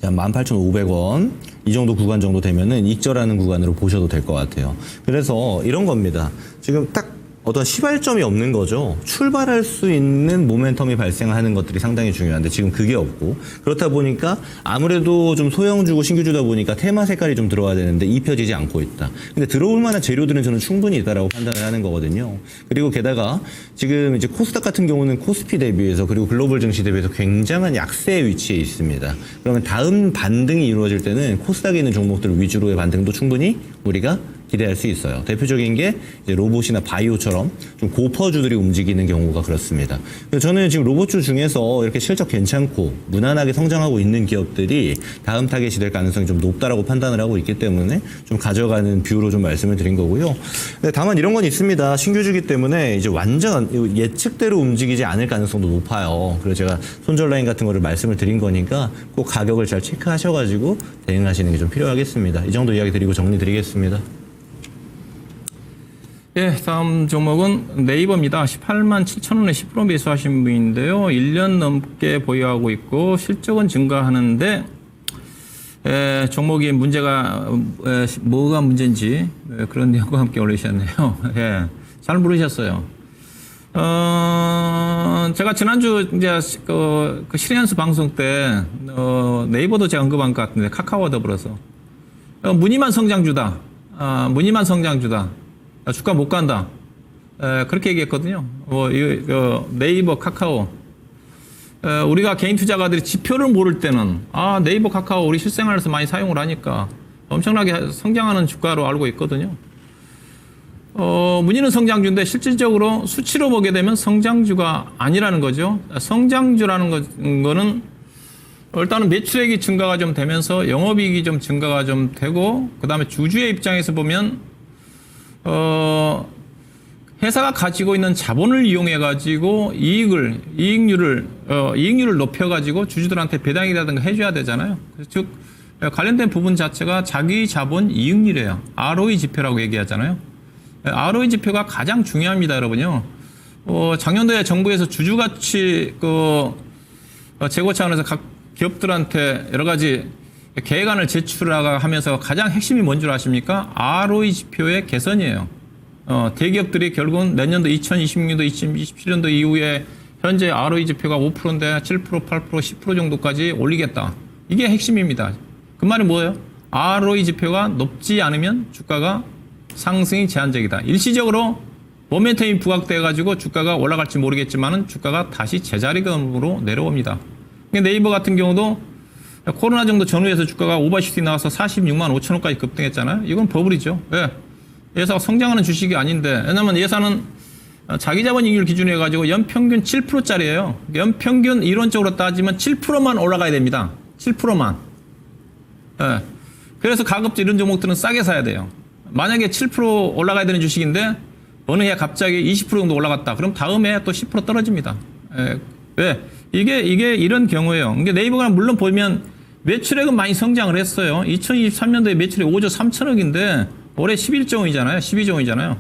18,500원 이 정도 구간 정도 되면은 익절하는 구간으로 보셔도 될 것 같아요. 그래서 이런 겁니다. 지금 딱 어떤 시발점이 없는 거죠. 출발할 수 있는 모멘텀이 발생하는 것들이 상당히 중요한데 지금 그게 없고 그렇다 보니까 아무래도 좀 소형주고 신규주다 보니까 테마 색깔이 좀 들어와야 되는데 입혀지지 않고 있다. 근데 들어올 만한 재료들은 저는 충분히 있다라고 판단을 하는 거거든요. 그리고 게다가 지금 이제 코스닥 같은 경우는 코스피 대비해서 그리고 글로벌 증시 대비해서 굉장한 약세 위치에 있습니다. 그러면 다음 반등이 이루어질 때는 코스닥에 있는 종목들 위주로의 반등도 충분히 우리가 기대할 수 있어요. 대표적인 게 이제 로봇이나 바이오처럼 좀 고퍼주들이 움직이는 경우가 그렇습니다. 저는 지금 로봇주 중에서 이렇게 실적 괜찮고 무난하게 성장하고 있는 기업들이 다음 타겟이 될 가능성이 좀 높다라고 판단을 하고 있기 때문에 좀 가져가는 뷰로 좀 말씀을 드린 거고요. 근데 다만 이런 건 있습니다. 신규주기 때문에 이제 완전 예측대로 움직이지 않을 가능성도 높아요. 그래서 제가 손절 라인 같은 거를 말씀을 드린 거니까 꼭 가격을 잘 체크하셔가지고 대응하시는 게 좀 필요하겠습니다. 이 정도 이야기 드리고 정리 드리겠습니다.
예, 다음 종목은 네이버입니다. 187,000원에 10% 매수하신 분인데요. 1년 넘게 보유하고 있고 실적은 증가하는데 종목이 문제가 뭐가 문제인지 그런 내용과 함께 올리셨네요. 예, 잘 모르셨어요. 제가 지난주 이제 그 실현연수 방송 때 네이버도 제가 언급한 것 같은데 카카오와 더불어서 무늬만 성장주다. 무늬만 성장주다. 주가 못 간다. 그렇게 얘기했거든요. 네이버, 카카오. 우리가 개인 투자가들이 지표를 모를 때는 네이버, 카카오 우리 실생활에서 많이 사용을 하니까 엄청나게 성장하는 주가로 알고 있거든요. 무늬는 성장주인데 실질적으로 수치로 보게 되면 성장주가 아니라는 거죠. 성장주라는 거는 일단은 매출액이 증가가 좀 되면서 영업이익이 좀 증가가 좀 되고 그다음에 주주의 입장에서 보면 회사가 가지고 있는 자본을 이용해 가지고 이익률을 높여 가지고 주주들한테 배당이라든가 해줘야 되잖아요. 즉 관련된 부분 자체가 자기 자본 이익률이에요. ROE 지표라고 얘기하잖아요. ROE 지표가 가장 중요합니다, 여러분요. 작년도에 정부에서 주주가치 제고 차원에서 각 기업들한테 여러 가지 계획안을 제출하면서 가장 핵심이 뭔 줄 아십니까? ROE 지표의 개선이에요. 대기업들이 결국은 내년도 2026년도, 2027년도 이후에 현재 ROE 지표가 5%인데 7%, 8%, 10% 정도까지 올리겠다. 이게 핵심입니다. 그 말이 뭐예요? ROE 지표가 높지 않으면 주가가 상승이 제한적이다. 일시적으로 모멘텀이 부각돼가지고 주가가 올라갈지 모르겠지만은 주가가 다시 제자리금으로 내려옵니다. 네이버 같은 경우도 코로나 정도 전후에서 주가가 오버슈팅 나와서 46만 5천 원까지 급등했잖아요. 이건 버블이죠. 왜? 예사가 성장하는 주식이 아닌데, 왜냐면 예사는 자기 자본 이익률 기준으로 해가지고 연평균 7%짜리예요. 연평균 이론적으로 따지면 7%만 올라가야 됩니다. 7%만. 예. 그래서 가급적 이런 종목들은 싸게 사야 돼요. 만약에 7% 올라가야 되는 주식인데 어느 해 갑자기 20% 정도 올라갔다. 그럼 다음 해 또 10% 떨어집니다. 예. 왜? 이게 이런 경우예요. 이게 네이버가 물론 보면 매출액은 많이 성장을 했어요. 2023년도에 매출액 5조 3천억인데 올해 11조 원이잖아요. 12조 원이잖아요.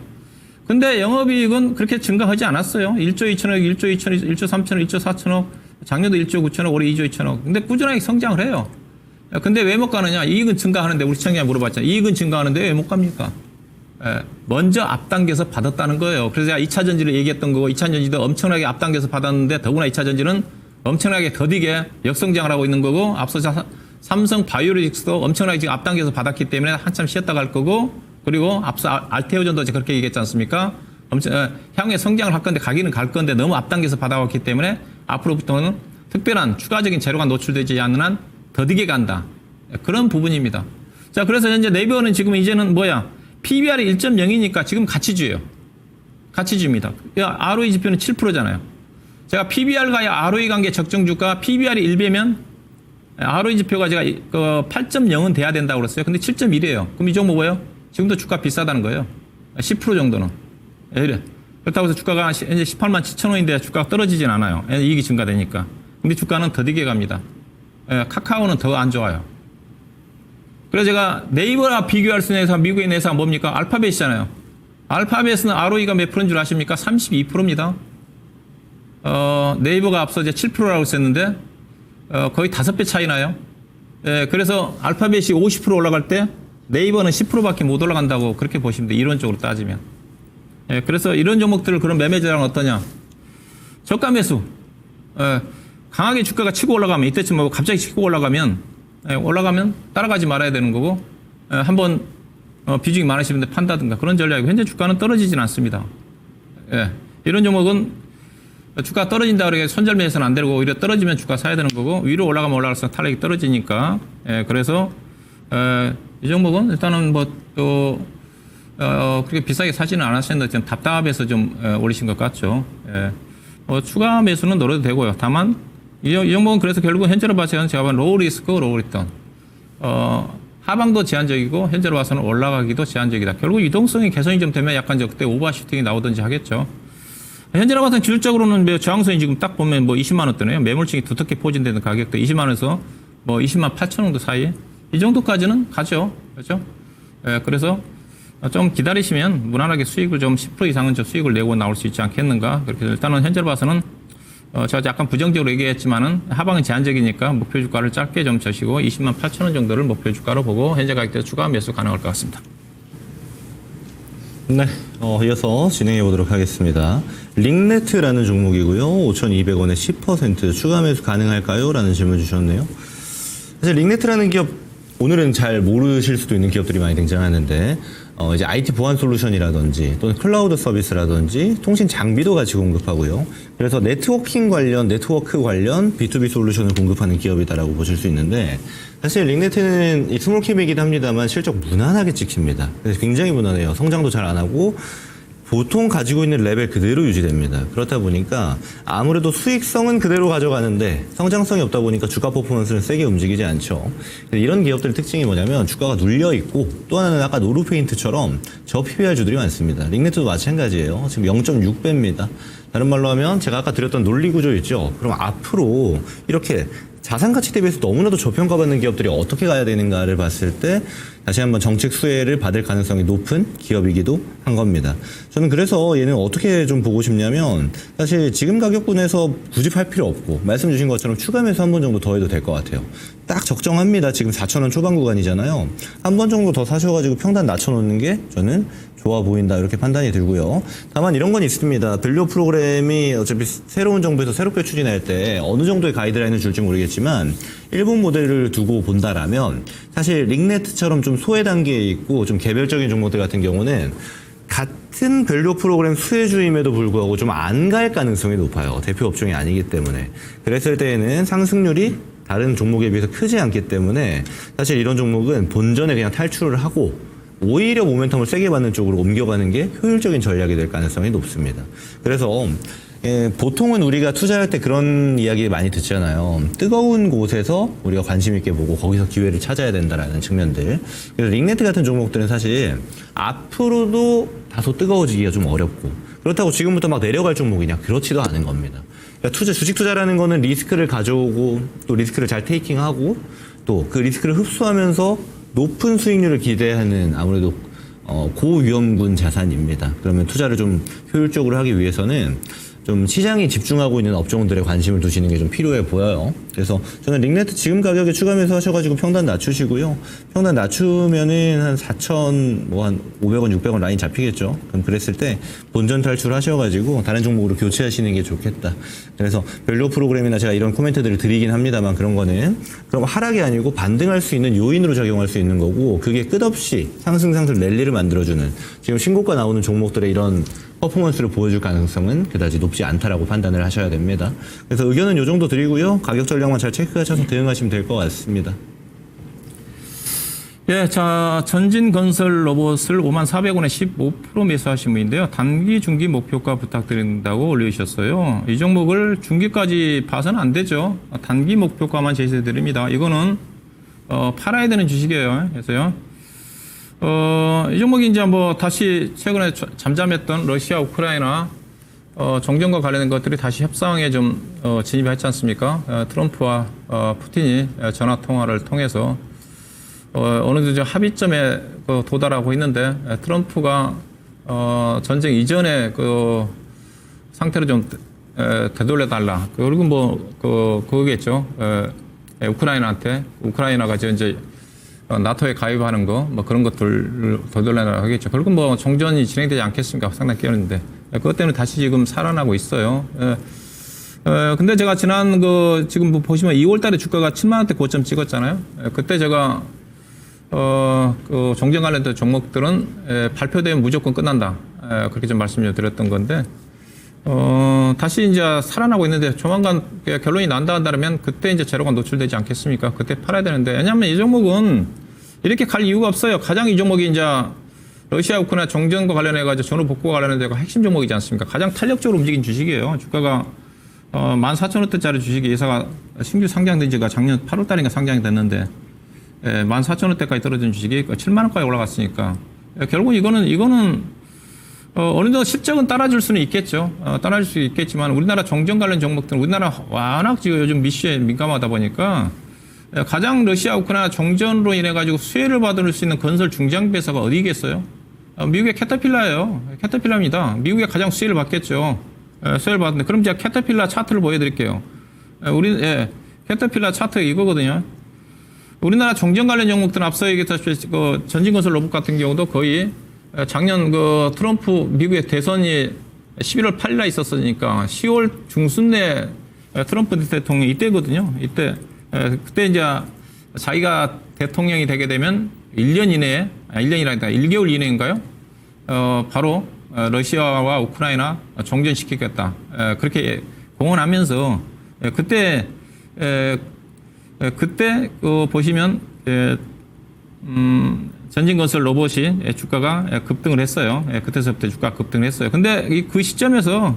근데 영업이익은 그렇게 증가하지 않았어요. 1조 2천억, 1조 2천억, 1조 3천억, 1조 4천억, 작년도 1조 9천억, 올해 2조 2천억. 근데 꾸준하게 성장을 해요. 근데 왜 못 가느냐? 이익은 증가하는데, 우리 시청자 물어봤잖아요. 이익은 증가하는데 왜 못 갑니까? 먼저 앞당겨서 받았다는 거예요. 그래서 제가 2차 전지를 얘기했던 거고, 2차 전지도 엄청나게 앞당겨서 받았는데, 더구나 2차 전지는 엄청나게 더디게 역성장을 하고 있는 거고, 앞서 삼성 바이오로직스도 엄청나게 지금 앞당겨서 받았기 때문에 한참 쉬었다 갈 거고, 그리고 앞서 알테오전도 그렇게 얘기했지 않습니까? 향후에 성장을 할 건데, 가기는 갈 건데, 너무 앞당겨서 받아왔기 때문에, 앞으로부터는 특별한 추가적인 재료가 노출되지 않는 한 더디게 간다. 그런 부분입니다. 자, 그래서 현재 네이버는 지금 이제는 뭐야? PBR이 1.0이니까 지금 가치주예요. 가치주입니다. ROE 지표는 7%잖아요. 제가 PBR과 ROE 관계 적정주가 PBR이 1배면 ROE 지표가 제가 8.0은 돼야 된다고 그랬어요. 근데 7.1이에요. 그럼 이 종목 뭐예요? 지금도 주가 비싸다는 거예요. 10% 정도는. 이래. 그렇다고 해서 주가가 현재 18만 7천 원인데 주가가 떨어지진 않아요. 이익이 증가되니까. 근데 주가는 더디게 갑니다. 카카오는 더 안 좋아요. 그래서 제가 네이버와 비교할 수 있는 회사, 미국에 있는 회사가 뭡니까? 알파벳이잖아요. 알파벳은 ROE가 몇 프로인 줄 아십니까? 32%입니다. 네이버가 앞서 이제 7%라고 했었는데, 거의 5배 차이 나요. 그래서 알파벳이 50% 올라갈 때 네이버는 10%밖에 못 올라간다고 그렇게 보시면 돼요. 이론적으로 따지면. 그래서 이런 종목들을 그런 매매자랑은 어떠냐? 저가 매수. 강하게 주가가 치고 올라가면, 이때쯤 뭐 갑자기 치고 올라가면 따라가지 말아야 되는 거고, 한번 비중이 많으신 분들 판다든가 그런 전략이고, 현재 주가는 떨어지진 않습니다. 이런 종목은 주가 떨어진다 그러게 손절매해서는 안 되고, 오히려 떨어지면 주가 사야 되는 거고, 위로 올라가면 올라갈수록 탄력이 떨어지니까, 그래서 이 종목은 일단은 그렇게 비싸게 사지는 않았는데 좀 답답해서 좀 올리신 것 같죠. 추가 매수는 노려도 되고요. 다만 이 종목은 그래서 결국 현재로 봐서는 제가 보는 로우 리스크, 로우 리턴. 하방도 제한적이고 현재로 봐서는 올라가기도 제한적이다. 결국 유동성이 개선이 좀 되면 약간 그때 오버슈팅이 나오든지 하겠죠. 현재로 봐서는 기술적으로는 저항선이 지금 딱 보면 20만 원대네요. 매물층이 두텁게 포진되는 가격대 20만 원에서 20만 8천 정도 사이. 이 정도까지는 가죠. 그렇죠? 그래서 좀 기다리시면 무난하게 수익을 좀 10% 이상은 좀 수익을 내고 나올 수 있지 않겠는가. 그렇게 일단은 현재로 봐서는 제가 약간 부정적으로 얘기했지만은 하방은 제한적이니까 목표 주가를 짧게 좀 저시고 20만 8천 원 정도를 목표 주가로 보고 현재 가격대 추가 매수 가능할 것 같습니다.
네, 이어서 진행해 보도록 하겠습니다. 링네트라는 종목이고요. 5,200원에 10% 추가 매수 가능할까요? 라는 질문 주셨네요. 사실 링네트라는 기업 오늘은 잘 모르실 수도 있는 기업들이 많이 등장하는데 이제 IT 보안 솔루션이라든지 또는 클라우드 서비스라든지 통신 장비도 같이 공급하고요. 그래서 네트워크 관련 B2B 솔루션을 공급하는 기업이다라고 보실 수 있는데 사실 링네트는 이 스몰캡이긴 합니다만 실적 무난하게 찍힙니다. 그래서 굉장히 무난해요. 성장도 잘 안 하고 보통 가지고 있는 레벨 그대로 유지됩니다. 그렇다 보니까 아무래도 수익성은 그대로 가져가는데 성장성이 없다 보니까 주가 퍼포먼스는 세게 움직이지 않죠. 이런 기업들의 특징이 뭐냐면 주가가 눌려 있고 또 하나는 아까 노루페인트처럼 저 PBR주들이 많습니다. 링네트도 마찬가지예요. 지금 0.6배입니다. 다른 말로 하면 제가 아까 드렸던 논리 구조 있죠. 그럼 앞으로 이렇게 자산 가치 대비해서 너무나도 저평가받는 기업들이 어떻게 가야 되는가를 봤을 때 다시 한번 정책 수혜를 받을 가능성이 높은 기업이기도 한 겁니다. 저는 그래서 얘는 어떻게 좀 보고 싶냐면 사실 지금 가격분에서 굳이 팔 필요 없고 말씀 주신 것처럼 추가 매수 한 번 정도 더 해도 될 것 같아요. 딱 적정합니다. 지금 4,000원 초반 구간이잖아요. 한 번 정도 더 사셔가지고 평단 낮춰놓는 게 저는 좋아 보인다 이렇게 판단이 들고요. 다만 이런 건 있습니다. 밸류 프로그램이 어차피 새로운 정부에서 새롭게 추진할 때 어느 정도의 가이드라인을 줄지 모르겠지만 일본 모델을 두고 본다라면 사실 링네트처럼 좀 소외 단계에 있고 좀 개별적인 종목들 같은 경우는 같은 밸류 프로그램 수혜주임에도 불구하고 좀 안 갈 가능성이 높아요. 대표 업종이 아니기 때문에. 그랬을 때에는 상승률이 다른 종목에 비해서 크지 않기 때문에 사실 이런 종목은 본전에 그냥 탈출을 하고 오히려 모멘텀을 세게 받는 쪽으로 옮겨가는 게 효율적인 전략이 될 가능성이 높습니다. 그래서 보통은 우리가 투자할 때 그런 이야기 많이 듣잖아요. 뜨거운 곳에서 우리가 관심 있게 보고 거기서 기회를 찾아야 된다라는 측면들. 그래서 링네트 같은 종목들은 사실 앞으로도 다소 뜨거워지기가 좀 어렵고 그렇다고 지금부터 막 내려갈 종목이냐? 그렇지도 않은 겁니다. 그러니까 주식 투자라는 거는 리스크를 가져오고 또 리스크를 잘 테이킹하고 또 그 리스크를 흡수하면서 높은 수익률을 기대하는 아무래도 고위험군 자산입니다. 그러면 투자를 좀 효율적으로 하기 위해서는 좀 시장이 집중하고 있는 업종들에 관심을 두시는 게 좀 필요해 보여요. 그래서 저는 링네트 지금 가격에 추가 매수 하셔가지고 평단 낮추시고요. 평단 낮추면은 한 4,000, 한 500원, 600원 라인 잡히겠죠. 그럼 그랬을 때 본전 탈출 하셔가지고 다른 종목으로 교체하시는 게 좋겠다. 그래서 밸류 프로그램이나 제가 이런 코멘트들을 드리긴 합니다만 그런 거는 그럼 하락이 아니고 반등할 수 있는 요인으로 작용할 수 있는 거고 그게 끝없이 상승 랠리를 만들어주는 지금 신고가 나오는 종목들의 이런 퍼포먼스를 보여줄 가능성은 그다지 높지 않다라고 판단을 하셔야 됩니다. 그래서 의견은 이 정도 드리고요. 가격 전략만 잘 체크하셔서 대응하시면 될 것 같습니다.
예, 자, 전진건설 로봇을 54,000원에 15% 매수하신 분인데요. 단기, 중기 목표가 부탁드린다고 올려주셨어요. 이 종목을 중기까지 봐서는 안 되죠. 단기 목표가만 제시해드립니다. 이거는 팔아야 되는 주식이에요. 그래서요. 이 종목이 이제 뭐 다시 최근에 잠잠했던 러시아, 우크라이나 정전과 관련된 것들이 다시 협상에 좀 진입했지 않습니까? 트럼프와 푸틴이 전화 통화를 통해서 어느 정도 합의점에 도달하고 있는데 트럼프가 전쟁 이전의 그 상태로 좀 되돌려 달라. 그리고 뭐 그거겠죠. 우크라이나한테 우크라이나가 이제 나토에 가입하는 거, 뭐 그런 것들 되돌려라 하겠죠. 그리고 뭐 정전이 진행되지 않겠습니까? 상당히 깨는데. 그것 때문에 다시 지금 살아나고 있어요. 근데 제가 지난 지금 뭐 보시면 2월 달에 주가가 7만원대 고점 찍었잖아요. 그때 제가, 그 정전 관련된 종목들은 발표되면 무조건 끝난다. 그렇게 좀 말씀을 드렸던 건데, 다시 이제 살아나고 있는데 조만간 결론이 난다 한다면 그때 이제 재료가 노출되지 않겠습니까? 그때 팔아야 되는데. 왜냐하면 이 종목은 이렇게 갈 이유가 없어요. 가장 이 종목이 이제 러시아, 우크라이나 정전과 관련해가지고 전후 복구와 관련해서 핵심 종목이지 않습니까? 가장 탄력적으로 움직인 주식이에요. 주가가 14,000원대짜리 주식이 회사가 신규 상장된 지가 작년 8월 달인가 상장이 됐는데 14,000원대까지 떨어진 주식이 7만원까지 올라갔으니까 결국 이거는 어느 정도 실적은 따라줄 수는 있겠죠. 따라줄 수 있겠지만 우리나라 정전 관련 종목들은 우리나라 워낙 지금 요즘 미시에 민감하다 보니까 가장 러시아, 우크라이나 정전으로 인해 가지고 수혜를 받을 수 있는 건설 중장비 회사가 어디겠어요? 미국의 캐터필라예요. 캐터필라입니다. 미국에 가장 수혜를 받겠죠. 수혜를 받는데 그럼 제가 캐터필라 차트를 보여드릴게요. 캐터필라 차트 이거거든요. 우리나라 정전 관련 종목들은 앞서 얘기했다시피 전진건설 로봇 같은 경우도 거의 작년 그 트럼프 미국의 대선이 11월 8일에 있었으니까 10월 중순에 트럼프 대통령이 이때거든요. 그때 이제 자기가 대통령이 되게 되면 1년 이내에, 1년이라니까 1개월 이내인가요? 바로 러시아와 우크라이나 종전시키겠다. 그렇게 공언하면서 그때 보시면 전진건설 로봇이 주가가 급등을 했어요. 그때서부터 주가 급등을 했어요. 근데 그 시점에서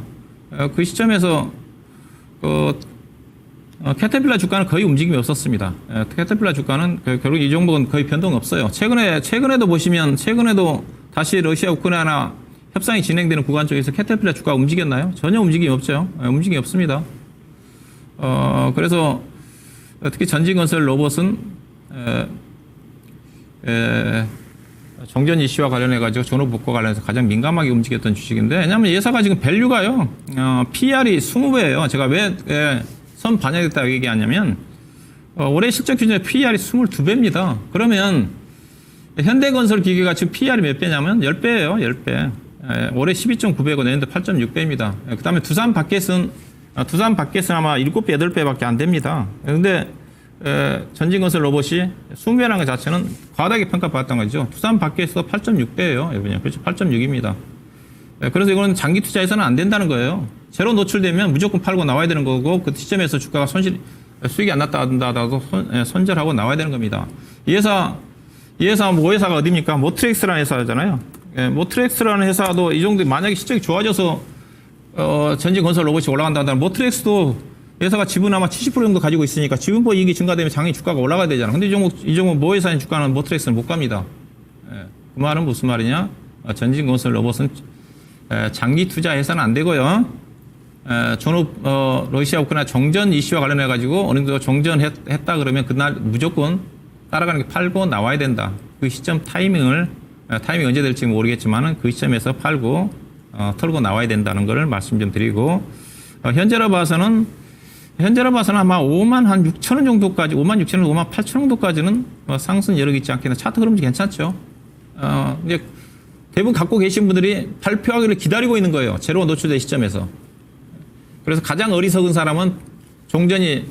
캐터필라 주가는 거의 움직임이 없었습니다. 캐터필라 주가는 결국 이 종목은 거의 변동 없어요. 최근에도 보시면 최근에도 다시 러시아 우크라이나 협상이 진행되는 구간 쪽에서 캐터필라 주가가 움직였나요? 전혀 움직임이 없죠. 움직임이 없습니다. 그래서 특히 전진건설 로봇은 정전 이슈와 관련해가지고 전후복과 관련해서 가장 민감하게 움직였던 주식인데, 왜냐하면 예사가 지금 밸류가요, PR이 20배예요. 제가 왜 선 반영됐다고 얘기하냐면, 올해 실적 기준에 PR이 22배입니다. 그러면 현대건설 기계가 지금 PR이 몇 배냐면 10배예요, 10배. 올해 12.9배고 내년도 8.6배입니다. 그 다음에 두산 바켓은 아마 7배, 8배밖에 안 됩니다. 근데 전진건설 로봇이 20배라는 것 자체는 과다하게 평가받았던 거죠. 두산 밖에서 8.6배예요. 그렇죠. 8.6입니다. 그래서 이거는 장기 투자해서는 안 된다는 거예요. 제로 노출되면 무조건 팔고 나와야 되는 거고, 그 시점에서 주가가 수익이 안 났다 하더라도 손절하고 나와야 되는 겁니다. 이 회사 모회사가 어디입니까? 모트렉스라는 회사잖아요. 모트렉스라는 회사도 이 정도 만약에 실적이 좋아져서 전진건설 로봇이 올라간다 하면 모트렉스도 회사가 지분 아마 70% 정도 가지고 있으니까 지분보 이익이 증가되면 장기 주가가 올라가야 되잖아. 근데 이 종목 모회사인 주가는 모트렉스는 못 갑니다. 그 말은 무슨 말이냐? 전진건설 로봇은 장기 투자해서는 안 되고요. 러시아 우크라이나 정전 이슈와 관련해 가지고 어느 정도 정전했다 그러면 그날 무조건 따라가는 게 팔고 나와야 된다. 그 시점 타이밍이 언제 될지 모르겠지만은 그 시점에서 팔고 털고 나와야 된다는 걸 말씀 좀 드리고, 현재로 봐서는 아마 5만 한 6천 원 정도까지, 5만 6천 원, 5만 8천 원 정도까지는 상승 여력이 있지 않겠나. 차트 흐름이 괜찮죠. 이제 대부분 갖고 계신 분들이 발표하기를 기다리고 있는 거예요. 제로가 노출된 시점에서. 그래서 가장 어리석은 사람은 종전이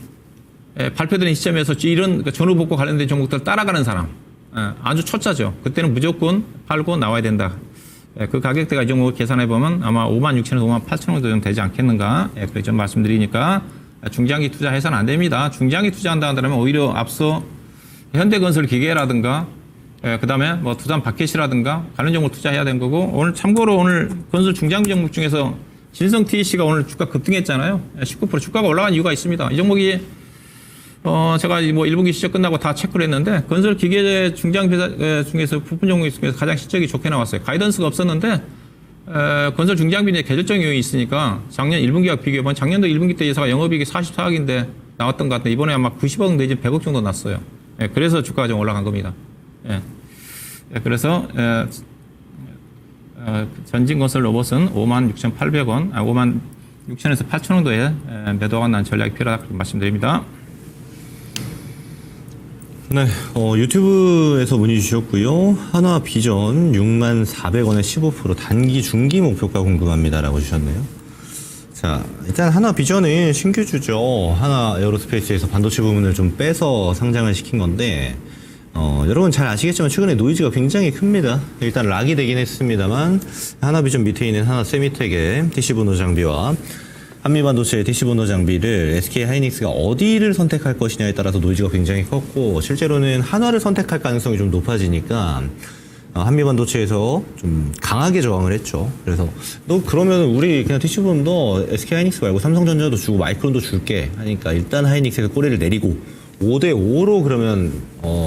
발표되는 시점에서 이런 전후복과 관련된 종목들 따라가는 사람. 아주 초짜죠. 그때는 무조건 팔고 나와야 된다. 그 가격대가 이 종목을 계산해보면 아마 5만 6천 원, 5만 8천 원 정도 되지 않겠는가. 그렇게 좀 말씀드리니까 중장기 투자해서는 안 됩니다. 중장기 투자한다 하면 오히려 앞서 현대건설 기계라든가 그 다음에 뭐 두산 바켓이라든가 관련 종목 투자해야 되는 거고, 오늘 참고로 오늘 건설 중장기 종목 중에서 진성 TEC가 오늘 주가 급등했잖아요. 19% 주가가 올라간 이유가 있습니다. 이 종목이 제가 뭐 1분기 실적 끝나고 다 체크를 했는데 건설 기계 중장기 회사 중에서 부품 종목 중에서 가장 실적이 좋게 나왔어요. 가이던스가 없었는데 건설 중장비에 계절적 요인이 있으니까 작년 1분기와 비교해보면 작년도 1분기 때 예사가 영업이익이 44억인데 나왔던 것 같은데 이번에 아마 90억 내지 100억 정도 났어요. 그래서 주가가 좀 올라간 겁니다. 그래서 전진건설 로봇은 56,800원, 56,000에서 8,000원 정도에 매도가 난 전략이 필요하다 그렇게 말씀드립니다.
네, 유튜브에서 문의 주셨고요. 한화비전 64,400원에 15% 단기 중기 목표가 궁금합니다라고 주셨네요. 자, 일단 한화비전은 신규주죠. 하나에어로스페이스에서 반도체 부분을 좀 빼서 상장을 시킨 건데, 여러분 잘 아시겠지만 최근에 노이즈가 굉장히 큽니다. 일단 락이 되긴 했습니다만 하나비전 밑에 있는 하나세미텍의 TC분호 장비와 한미반도체의 TC분호 장비를 SK하이닉스가 어디를 선택할 것이냐에 따라서 노이즈가 굉장히 컸고, 실제로는 한화를 선택할 가능성이 좀 높아지니까 한미반도체에서 좀 강하게 저항을 했죠. 그래서 너 그러면 우리 그냥 TC분도 SK하이닉스 말고 삼성전자도 주고 마이크론도 줄게 하니까 일단 하이닉스에서 꼬리를 내리고 5대5로 그러면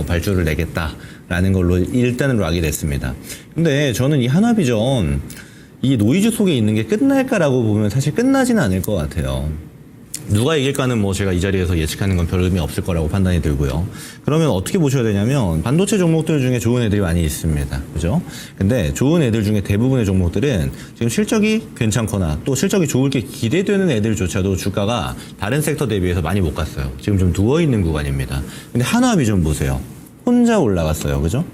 발주를 내겠다라는 걸로 일단은 락이 됐습니다. 근데 저는 이 한화비전 이 노이즈 속에 있는 게 끝날까라고 보면 사실 끝나지는 않을 것 같아요. 누가 이길까는 뭐 제가 이 자리에서 예측하는 건 별 의미 없을 거라고 판단이 들고요. 그러면 어떻게 보셔야 되냐면 반도체 종목들 중에 좋은 애들이 많이 있습니다. 그죠? 근데 좋은 애들 중에 대부분의 종목들은 지금 실적이 괜찮거나 또 실적이 좋을 게 기대되는 애들조차도 주가가 다른 섹터 대비해서 많이 못 갔어요. 지금 좀 누워있는 구간입니다. 근데 한화비전 보세요. 혼자 올라갔어요. 그죠?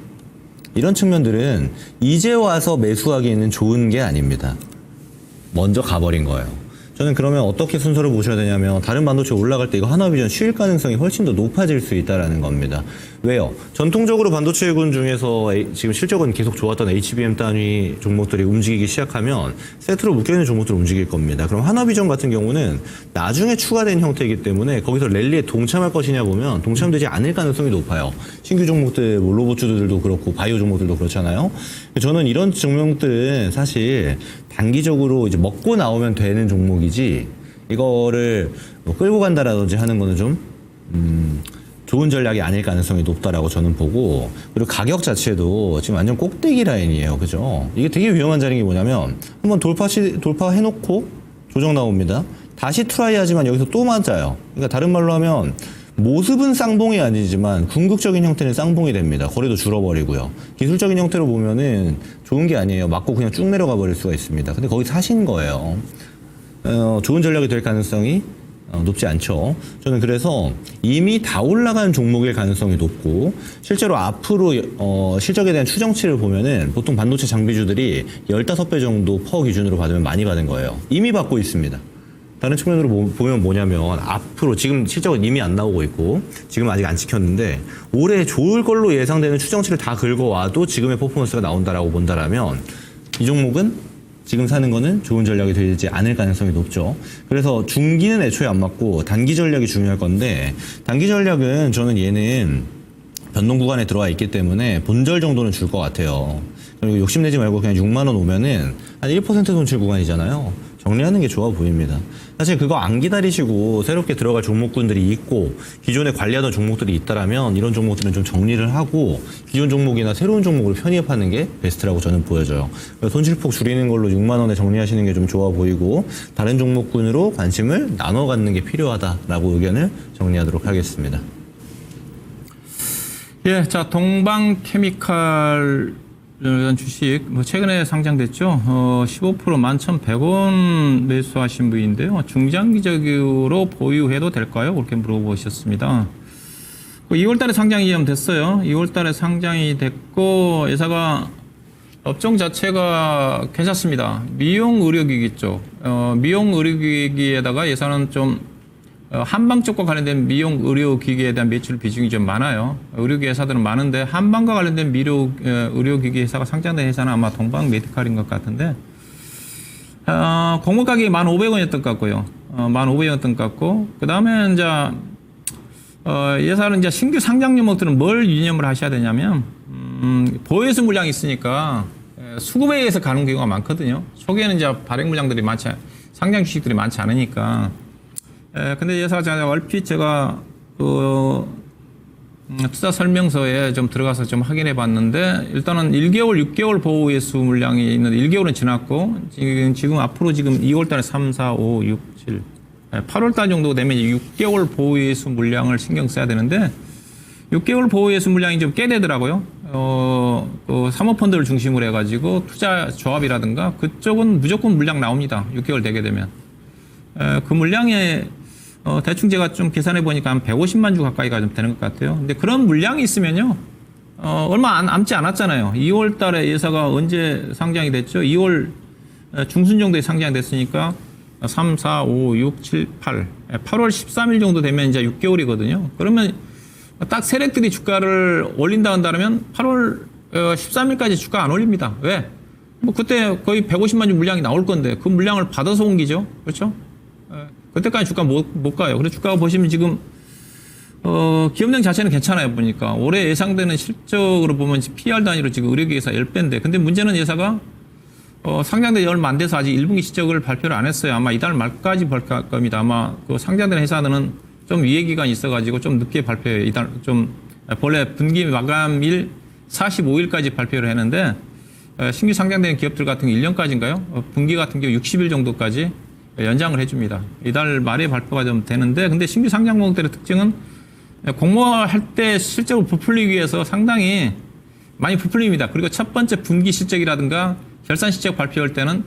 이런 측면들은 이제 와서 매수하기에는 좋은 게 아닙니다. 먼저 가버린 거예요. 저는 그러면 어떻게 순서를 보셔야 되냐면 다른 반도체 올라갈 때 이거 하나비전 쉬일 가능성이 훨씬 더 높아질 수 있다는 겁니다. 왜요? 전통적으로 반도체군 중에서 지금 실적은 계속 좋았던 HBM 단위 종목들이 움직이기 시작하면 세트로 묶여있는 종목들이 움직일 겁니다. 그럼 하나비전 같은 경우는 나중에 추가된 형태이기 때문에 거기서 랠리에 동참할 것이냐 보면 동참되지 않을 가능성이 높아요. 신규 종목들, 뭐 로봇주들도 그렇고 바이오 종목들도 그렇잖아요. 저는 이런 종목들은 사실 단기적으로 이제 먹고 나오면 되는 종목이지 이거를 뭐 끌고 간다라든지 하는 거는 좀 좋은 전략이 아닐 가능성이 높다라고 저는 보고, 그리고 가격 자체도 지금 완전 꼭대기 라인이에요. 그죠? 이게 되게 위험한 자리인 게 뭐냐면 한번 돌파해놓고 조정 나옵니다. 다시 트라이 하지만 여기서 또 맞아요. 그러니까 다른 말로 하면 모습은 쌍봉이 아니지만 궁극적인 형태는 쌍봉이 됩니다. 거래도 줄어버리고요. 기술적인 형태로 보면은 좋은 게 아니에요. 맞고 그냥 쭉 내려가 버릴 수가 있습니다. 근데 거기 사신 거예요. 좋은 전략이 될 가능성이 높지 않죠. 저는 그래서 이미 다 올라간 종목일 가능성이 높고, 실제로 앞으로 실적에 대한 추정치를 보면은 보통 반도체 장비주들이 15배 정도 퍼 기준으로 받으면 많이 받은 거예요. 이미 받고 있습니다. 다른 측면으로 보면 뭐냐면 앞으로 지금 실적은 이미 안 나오고 있고 지금 아직 안 찍혔는데 올해 좋을 걸로 예상되는 추정치를 다 긁어와도 지금의 퍼포먼스가 나온다라고 본다라면 이 종목은 지금 사는 거는 좋은 전략이 되지 않을 가능성이 높죠. 그래서 중기는 애초에 안 맞고 단기 전략이 중요할 건데, 단기 전략은 저는 얘는 변동 구간에 들어와 있기 때문에 본절 정도는 줄 것 같아요. 그리고 욕심내지 말고 그냥 6만 원 오면은 한 1% 손실 구간이잖아요. 정리하는 게 좋아 보입니다. 사실 그거 안 기다리시고 새롭게 들어갈 종목군들이 있고 기존에 관리하던 종목들이 있다라면 이런 종목들은 좀 정리를 하고 기존 종목이나 새로운 종목으로 편입하는 게 베스트라고 저는 보여져요. 손실폭 줄이는 걸로 6만 원에 정리하시는 게 좀 좋아 보이고 다른 종목군으로 관심을 나눠 갖는 게 필요하다라고 의견을 정리하도록 하겠습니다.
예, 자, 동방케미칼 주식 최근에 상장됐죠. 15% 11,100원 매수하신 분인데요. 중장기적으로 보유해도 될까요? 그렇게 물어보셨습니다. 2월달에 상장이 좀 됐어요. 2월달에 상장이 됐고 회사가 업종 자체가 괜찮습니다. 미용 의료기기 쪽, 미용 의료기기에다가 예산은 좀 한방 쪽과 관련된 미용 의료기기에 대한 매출 비중이 좀 많아요. 의료기 회사들은 많은데 한방과 관련된 의료기기 회사가 상장된 회사는 아마 동방 메디칼인 것 같은데, 공모 가격이 1,500원이었던 것 같고요. 1,500원이었던 것 같고, 그 다음에 이제 회사는 이제 신규 상장 종목들은 뭘 유념을 하셔야 되냐면, 보유수 물량이 있으니까 수급에 의해서 가는 경우가 많거든요. 초기에는 이제 발행 물량들이 상장 주식들이 많지 않으니까. 근데 예사가 얼핏 제가 투자 설명서에 좀 들어가서 좀 확인해 봤는데, 일단은 1개월, 6개월 보호 예수 물량이 있는데 1개월은 지났고 지금 앞으로 지금 2월 달에 3, 4, 5, 6, 7, 8월 달 정도 되면 6개월 보호 예수 물량을 신경 써야 되는데 6개월 보호 예수 물량이 좀 꽤 되더라고요. 사모펀드를 중심으로 해가지고 투자 조합이라든가 그쪽은 무조건 물량 나옵니다. 6개월 되게 되면. 그 물량에 대충 제가 좀 계산해 보니까 한 150만 주 가까이가 좀 되는 것 같아요. 근데 그런 물량이 있으면요, 얼마 남지 않았잖아요. 2월 달에 예사가 언제 상장이 됐죠? 2월 중순 정도에 상장이 됐으니까 3, 4, 5, 6, 7, 8. 8월 13일 정도 되면 이제 6개월이거든요. 그러면 딱 세력들이 주가를 올린다 한다면 8월 13일까지 주가 안 올립니다. 왜? 뭐 그때 거의 150만 주 물량이 나올 건데 그 물량을 받아서 옮기죠. 그렇죠? 그때까지 주가 못 가요. 그래서 주가가 보시면 지금 기업량 자체는 괜찮아요. 보니까 올해 예상되는 실적으로 보면 PR 단위로 지금 의료기기회사 10배인데, 근데 문제는 예사가 상장된 지 얼마 안 돼서 아직 1분기 실적을 발표를 안 했어요. 아마 이달 말까지 발표할 겁니다. 아마 그 상장된 회사들은 좀 위해 기간이 있어가지고 좀 늦게 발표해요. 이달 좀 본래 분기 마감일 45일까지 발표를 했는데 신규 상장된 기업들 같은 경우 1년까지인가요? 분기 같은 경우 60일 정도까지 연장을 해줍니다. 이달 말에 발표가 좀 되는데, 근데 신규 상장 종목들의 특징은 공모할 때 실적으로 부풀리기 위해서 상당히 많이 부풀립니다. 그리고 첫 번째 분기 실적이라든가 결산 실적 발표할 때는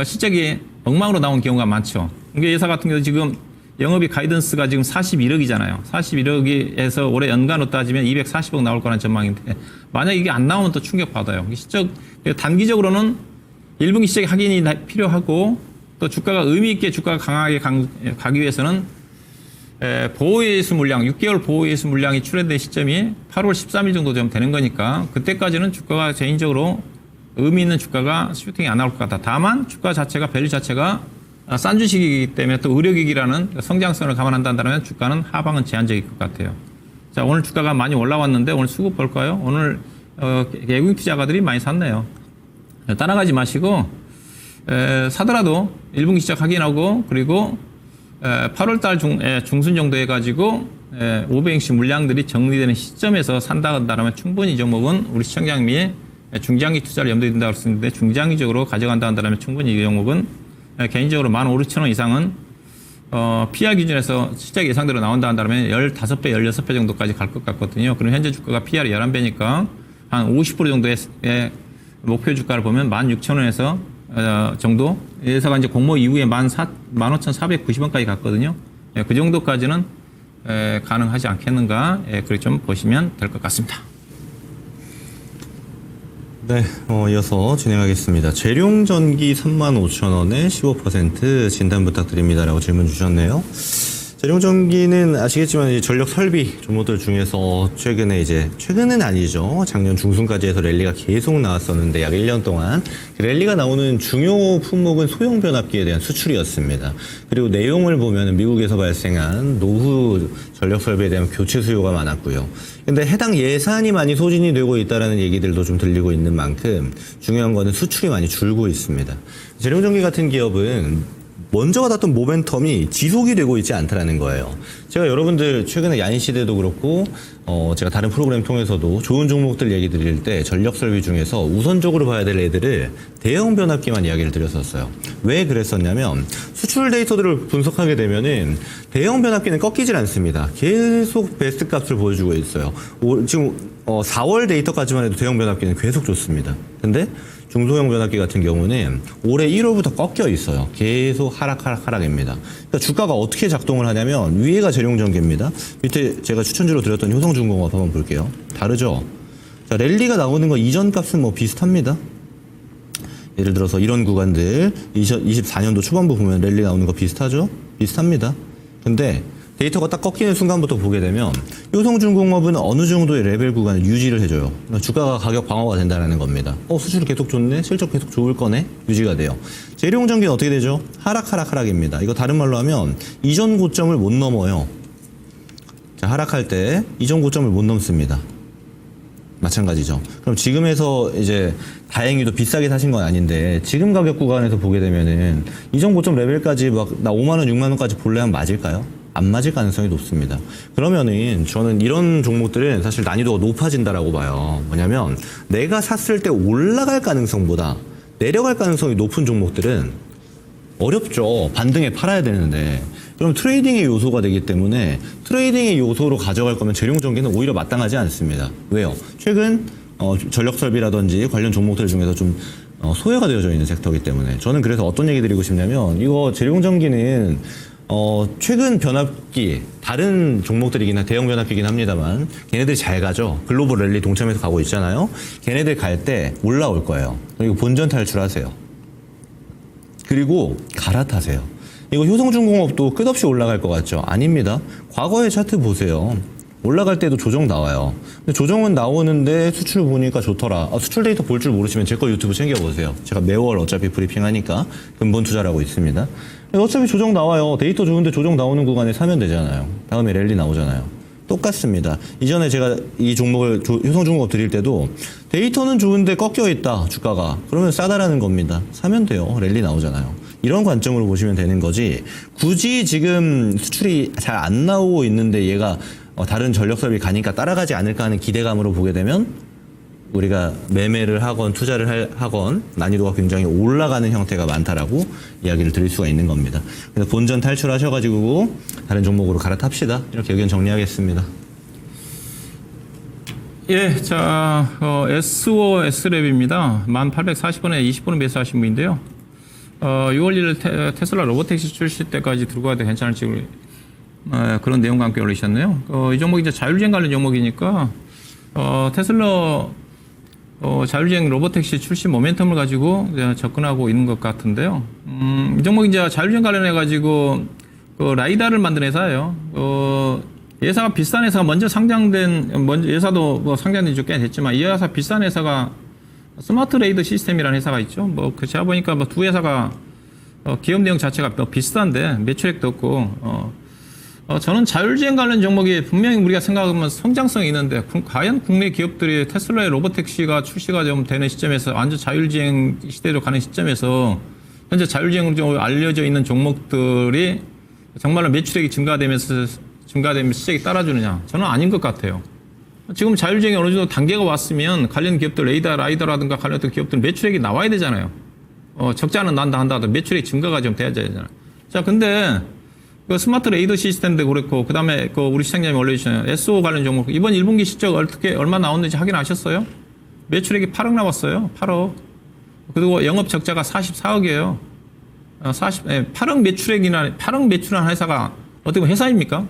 실적이 엉망으로 나온 경우가 많죠. 이게 예사 같은 경우 지금 영업이익 가이던스가 지금 41억이잖아요. 41억에서 올해 연간으로 따지면 240억 나올 거라는 전망인데 만약 이게 안 나오면 또 충격받아요. 시적 단기적으로는 1분기 시작에 확인이 필요하고 또 주가가 의미 있게 주가가 강하게 가기 위해서는 보호예수 물량, 6개월 보호예수 물량이 출현된 시점이 8월 13일 정도 되면 되는 거니까 그때까지는 주가가 개인적으로 의미 있는 주가가 슈팅이 안 나올 것 같다. 다만 주가 자체가 밸류 자체가 싼 주식이기 때문에 또 의료기기라는 성장성을 감안한다면 주가는 하방은 제한적일 것 같아요. 자, 오늘 주가가 많이 올라왔는데 오늘 수급 볼까요? 오늘 외국인 투자가들이 많이 샀네요. 따라가지 마시고 사더라도 1분기 시작 확인하고 그리고 8월 달 중순 정도 해가지고 500인치 물량들이 정리되는 시점에서 산다면 충분히 이 종목은 우리 시청장님이 중장기 투자를 염두에 둔다고 했었는데 중장기적으로 가져간다 한다면 충분히 이 종목은 개인적으로 15,000원 이상은 PR 기준에서 시작 예상대로 나온다 한다면 15배, 16배 정도까지 갈 것 같거든요. 그럼 현재 주가가 PR이 11배니까 한 50% 정도의 목표 주가를 보면 16,000원에서 정도 예사가 이제 공모 이후에 15,490원까지 갔거든요. 그 정도까지는 가능하지 않겠는가 그렇게 좀 보시면 될 것 같습니다.
네, 이어서 진행하겠습니다. 재룡전기 35,000원에 15% 진단 부탁드립니다라고 질문 주셨네요. 재룡전기는 아시겠지만 이 전력 설비 종목들 중에서 최근은 아니죠. 작년 중순까지 해서 랠리가 계속 나왔었는데 약 1년 동안 그 랠리가 나오는 중요 품목은 소형 변압기에 대한 수출이었습니다. 그리고 내용을 보면 미국에서 발생한 노후 전력 설비에 대한 교체 수요가 많았고요. 근데 해당 예산이 많이 소진이 되고 있다라는 얘기들도 좀 들리고 있는 만큼 중요한 거는 수출이 많이 줄고 있습니다. 재룡전기 같은 기업은 먼저 받았던 모멘텀이 지속이 되고 있지 않다라는 거예요. 제가 여러분들 최근에 야인시대도 그렇고 제가 다른 프로그램 통해서도 좋은 종목들 얘기 드릴 때 전력 설비 중에서 우선적으로 봐야 될 애들을 대형 변압기만 이야기를 드렸었어요. 왜 그랬었냐면 수출 데이터들을 분석하게 되면은 대형 변압기는 꺾이질 않습니다. 계속 베스트 값을 보여주고 있어요. 지금 4월 데이터까지만 해도 대형 변압기는 계속 좋습니다. 근데 중소형 변압기 같은 경우는 올해 1월부터 꺾여 있어요. 계속 하락입니다. 그러니까 주가가 어떻게 작동을 하냐면 위에가 재룡전기입니다. 밑에 제가 추천주로 드렸던 효성중공업 한번 볼게요. 다르죠? 자, 랠리가 나오는 거 이전 값은 뭐 비슷합니다. 예를 들어서 이런 구간들 2024년도 초반부 보면 랠리 나오는 거 비슷하죠? 비슷합니다. 근데 데이터가 딱 꺾이는 순간부터 보게 되면 효성중공업은 어느 정도의 레벨 구간을 유지를 해줘요. 그러니까 주가가 가격 방어가 된다는 겁니다. 수출이 계속 좋네? 실적 계속 좋을 거네? 유지가 돼요. 재룡전기는 어떻게 되죠? 하락입니다. 이거 다른 말로 하면 이전 고점을 못 넘어요. 자, 하락할 때 이전 고점을 못 넘습니다. 마찬가지죠. 그럼 지금에서 이제 다행히도 비싸게 사신 건 아닌데 지금 가격 구간에서 보게 되면은 이전 고점 레벨까지 막 나 5만 원, 6만 원까지 볼래 하면 맞을까요? 안 맞을 가능성이 높습니다. 그러면은 저는 이런 종목들은 사실 난이도가 높아진다라고 봐요. 뭐냐면 내가 샀을 때 올라갈 가능성보다 내려갈 가능성이 높은 종목들은 어렵죠. 반등에 팔아야 되는데. 그럼 트레이딩의 요소가 되기 때문에 트레이딩의 요소로 가져갈 거면 재룡전기는 오히려 마땅하지 않습니다. 왜요? 최근 전력설비라든지 관련 종목들 중에서 좀 소외가 되어져 있는 섹터이기 때문에 저는 그래서 어떤 얘기 드리고 싶냐면 이거 재룡전기는 최근 변압기, 다른 종목들이긴 대형 변압기긴 합니다만, 걔네들이 잘 가죠. 글로벌 랠리 동참해서 가고 있잖아요. 걔네들 갈 때 올라올 거예요. 그리고 본전 탈출하세요. 그리고 갈아타세요. 이거 효성중공업도 끝없이 올라갈 것 같죠? 아닙니다. 과거의 차트 보세요. 올라갈 때도 조정 나와요. 근데 조정은 나오는데 수출 보니까 좋더라. 수출 데이터 볼 줄 모르시면 제 거 유튜브 챙겨보세요. 제가 매월 어차피 브리핑하니까 근본 투자라고 있습니다. 어차피 조정 나와요. 데이터 좋은데 조정 나오는 구간에 사면 되잖아요. 다음에 랠리 나오잖아요. 똑같습니다. 이전에 제가 이 종목을 효성중공업 드릴 때도 데이터는 좋은데 꺾여 있다 주가가. 그러면 싸다라는 겁니다. 사면 돼요. 랠리 나오잖아요. 이런 관점으로 보시면 되는 거지. 굳이 지금 수출이 잘 안 나오고 있는데 얘가 다른 전력설비 가니까 따라가지 않을까 하는 기대감으로 보게 되면 우리가 매매를 하건 투자를 하건 난이도가 굉장히 올라가는 형태가 많다라고 이야기를 드릴 수가 있는 겁니다. 그래서 본전 탈출하셔가지고 다른 종목으로 갈아탑시다. 이렇게 의견 정리하겠습니다.
예, 자, S5 S랩입니다. 1840원에 20% 매수하신 분인데요. 6월 1일 테슬라 로보택시 출시 때까지 들고 가도 괜찮을지 그런 내용과 함께 올리셨네요. 이 종목이 이제 자율주행 관련 종목이니까 테슬라 자율주행 로보택시 출시 모멘텀을 가지고 접근하고 있는 것 같은데요. 이 종목이 이제 자율주행 관련해 가지고 라이다를 만든 회사예요. 회사가 비싼 회사가 먼저 회사도 뭐 상장된 지 꽤 됐지만 이 회사 비싼 회사가 스마트 레이더 시스템이라는 회사가 있죠. 제가 보니까 두 회사가 기업 내용 자체가 비슷한데 매출액도 없고 저는 자율주행 관련 종목이 분명히 우리가 생각하면 성장성이 있는데 과연 국내 기업들이 테슬라의 로보택시가 출시가 좀 되는 시점에서 완전 자율주행 시대로 가는 시점에서 현재 자율주행으로 알려져 있는 종목들이 정말로 매출액이 증가되면서 시장이 따라주느냐? 저는 아닌 것 같아요. 지금 자율주행이 어느 정도 단계가 왔으면 관련 기업들 라이더라든가 관련 기업들 매출액이 나와야 되잖아요. 적자는 난다 한다도 매출액 증가가 좀 돼야 되잖아요. 자, 근데 스마트 레이더 시스템도 그렇고 그다음에 우리 시장님이 올려주신 SO 관련 종목 이번 1분기 실적 얼마 나왔는지 확인하셨어요? 매출액이 8억 나왔어요. 8억. 그리고 영업 적자가 44억이에요. 8억 매출한 회사가 어떻게 보면 회사입니까?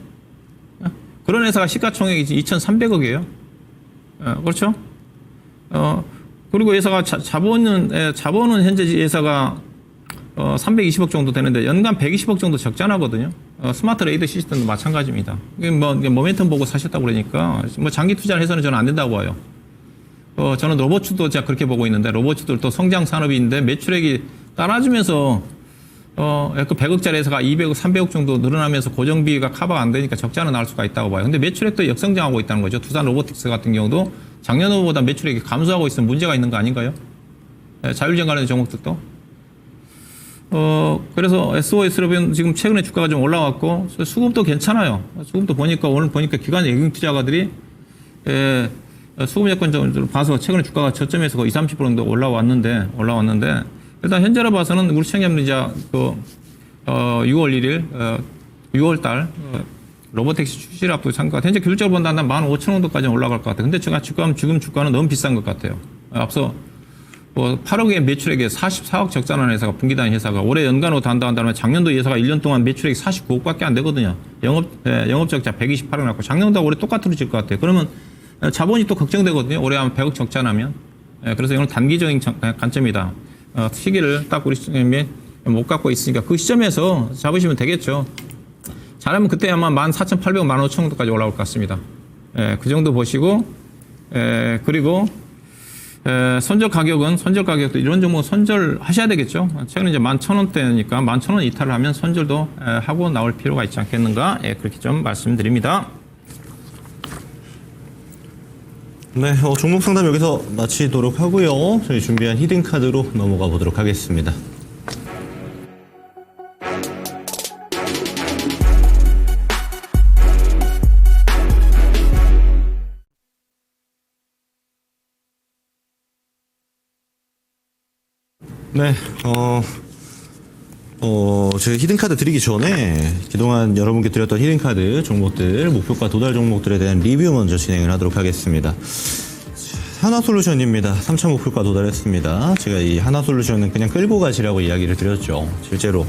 그런 회사가 시가총액이 2,300억이에요. 그렇죠? 그리고 회사가 자본은 현재 회사가 320억 정도 되는데 연간 120억 정도 적자나거든요. 스마트 레이더 시스템도 마찬가지입니다. 이게 모멘텀 보고 사셨다고 그러니까 장기 투자를 해서는 저는 안 된다고 봐요. 저는 로봇주도 제가 그렇게 보고 있는데 로봇주들도 성장 산업인데 매출액이 따라주면서 100억짜리 회사가 200억, 300억 정도 늘어나면서 고정비가 커버가 안 되니까 적자는 나올 수가 있다고 봐요. 근데 매출액도 역성장하고 있다는 거죠. 두산 로보틱스 같은 경우도 작년보다 매출액이 감소하고 있으면 문제가 있는 거 아닌가요? 자율주행 관련 종목들도. 그래서 SOS로 지금 최근에 주가가 좀 올라왔고 수급도 괜찮아요. 수급도 오늘 보니까 기관 예금 투자가들이 수급 여건 봐서 최근에 주가가 저점에서 거의 20, 30% 정도 올라왔는데 일단 현재로 봐서는 우리 시청자분들 이제 6월 1일 6월 달 로보택시 출시를 앞두고 잠깐 현재 기술적으로 본다면 15,000원도까지 올라갈 것 같아요. 근데 제가 지금 주가는 너무 비싼 것 같아요. 앞서 8억의 매출액에 44억 적자난 회사가 분기단 회사가 올해 연간으로 한다면 작년도 회사가 1년 동안 매출액이 49억밖에 안 되거든요. 영업 적자 128억 났고 작년도 올해 똑같으로 질 것 같아요. 그러면 자본이 또 걱정되거든요. 올해 한 100억 적자 나면. 그래서 이건 단기적인 관점이다. 시기를 딱 우리 시장님이 못 갖고 있으니까 그 시점에서 잡으시면 되겠죠. 잘하면 그때 아마 14,800원, 15,000원까지 올라올 것 같습니다. 그 정도 보시고, 그리고, 선절 가격도 이런 종목 선절하셔야 되겠죠. 최근에 이제 11,000원대니까 11,000원 이탈을 하면 선절도 하고 나올 필요가 있지 않겠는가. 그렇게 좀 말씀드립니다.
네, 종목 상담 여기서 마치도록 하고요. 저희 준비한 히든카드로 넘어가 보도록 하겠습니다. 네, 제가 히든카드 드리기 전에 그동안 여러분께 드렸던 히든카드 종목들, 목표가 도달 종목들에 대한 리뷰 먼저 진행을 하도록 하겠습니다. 하나솔루션입니다. 3차 목표가 도달했습니다. 제가 이 하나솔루션은 그냥 끌고 가시라고 이야기를 드렸죠. 실제로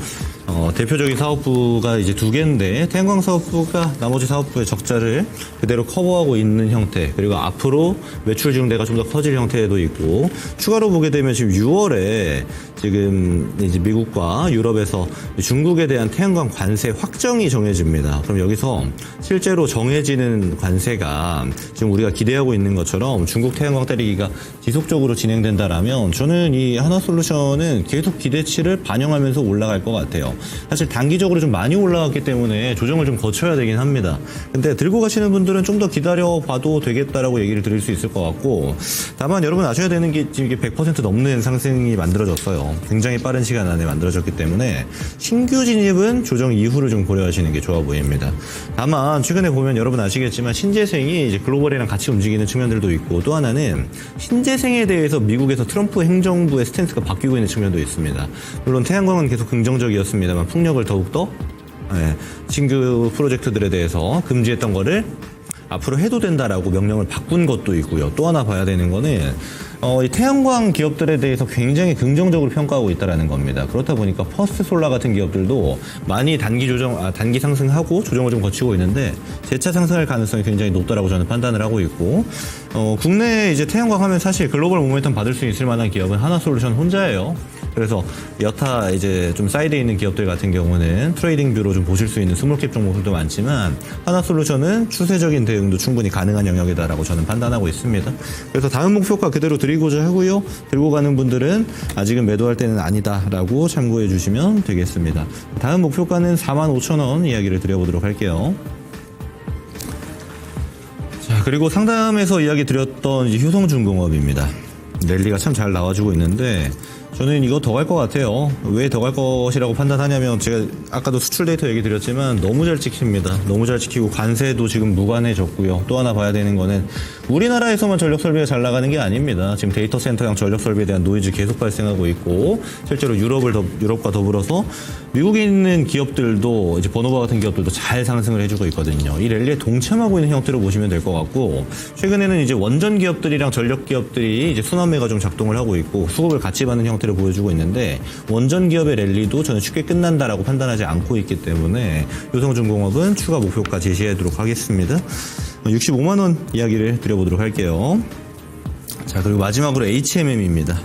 대표적인 사업부가 이제 2개인데 태양광 사업부가 나머지 사업부의 적자를 그대로 커버하고 있는 형태, 그리고 앞으로 매출 증대가 좀 더 커질 형태도 있고, 추가로 보게 되면 지금 6월에 지금 이제 미국과 유럽에서 중국에 대한 태양광 관세 확정이 정해집니다. 그럼 여기서 실제로 정해지는 관세가 지금 우리가 기대하고 있는 것처럼 중국 태양광 때리기가 지속적으로 진행된다라면 저는 이 하나솔루션은 계속 기대치를 반영하면서 올라갈 것 같아요. 사실 단기적으로 좀 많이 올라왔기 때문에 조정을 좀 거쳐야 되긴 합니다. 근데 들고 가시는 분들은 좀 더 기다려 봐도 되겠다라고 얘기를 드릴 수 있을 것 같고, 다만 여러분 아셔야 되는 게 지금 이게 100% 넘는 상승이 만들어졌어요. 굉장히 빠른 시간 안에 만들어졌기 때문에 신규 진입은 조정 이후를 좀 고려하시는 게 좋아 보입니다. 다만 최근에 보면 여러분 아시겠지만 신재생이 이제 글로벌이랑 같이 움직이는 측면들도 있고, 또 하나는 신재생에 대해서 미국에서 트럼프 행정부의 스탠스가 바뀌고 있는 측면도 있습니다. 물론 태양광은 계속 긍정적이었습니다만 풍력을 더욱더 신규 프로젝트들에 대해서 금지했던 거를 앞으로 해도 된다라고 명령을 바꾼 것도 있고요. 또 하나 봐야 되는 거는 이 태양광 기업들에 대해서 굉장히 긍정적으로 평가하고 있다는 겁니다. 그렇다 보니까 퍼스트 솔라 같은 기업들도 많이 단기 상승하고 조정을 좀 거치고 있는데 재차 상승할 가능성이 굉장히 높다라고 저는 판단을 하고 있고, 국내에 이제 태양광 하면 사실 글로벌 모멘텀 받을 수 있을 만한 기업은 하나솔루션 혼자예요. 그래서 여타 이제 좀 사이드에 있는 기업들 같은 경우는 트레이딩 뷰로 좀 보실 수 있는 스몰캡 종목들도 많지만 하나솔루션은 추세적인 대응도 충분히 가능한 영역이다라고 저는 판단하고 있습니다. 그래서 다음 목표가 그대로 드리고자 하고요. 들고 가는 분들은 아직은 매도할 때는 아니다라고 참고해 주시면 되겠습니다. 다음 목표가는 45,000원 이야기를 드려보도록 할게요. 자, 그리고 상담에서 이야기 드렸던 이제 효성중공업입니다. 랠리가 참 잘 나와주고 있는데 저는 이거 더 갈 것 같아요. 왜 더 갈 것이라고 판단하냐면 제가 아까도 수출 데이터 얘기 드렸지만 너무 잘 찍힙니다. 너무 잘 찍히고 관세도 지금 무관해졌고요. 또 하나 봐야 되는 거는 우리나라에서만 전력 설비가 잘 나가는 게 아닙니다. 지금 데이터 센터형 전력 설비에 대한 노이즈 계속 발생하고 있고 실제로 유럽과 더불어서 미국에 있는 기업들도 이제 버노바 같은 기업들도 잘 상승을 해주고 있거든요. 이 랠리에 동참하고 있는 형태로 보시면 될 것 같고 최근에는 이제 원전 기업들이랑 전력 기업들이 이제 순환매가 좀 작동을 하고 있고 수급을 같이 받는 형태로 보여주고 있는데 원전 기업의 랠리도 저는 쉽게 끝난다라고 판단하지 않고 있기 때문에 효성중공업은 추가 목표가 제시하도록 하겠습니다. 65만 원 이야기를 드려보도록 할게요. 자, 그리고 마지막으로 HMM입니다.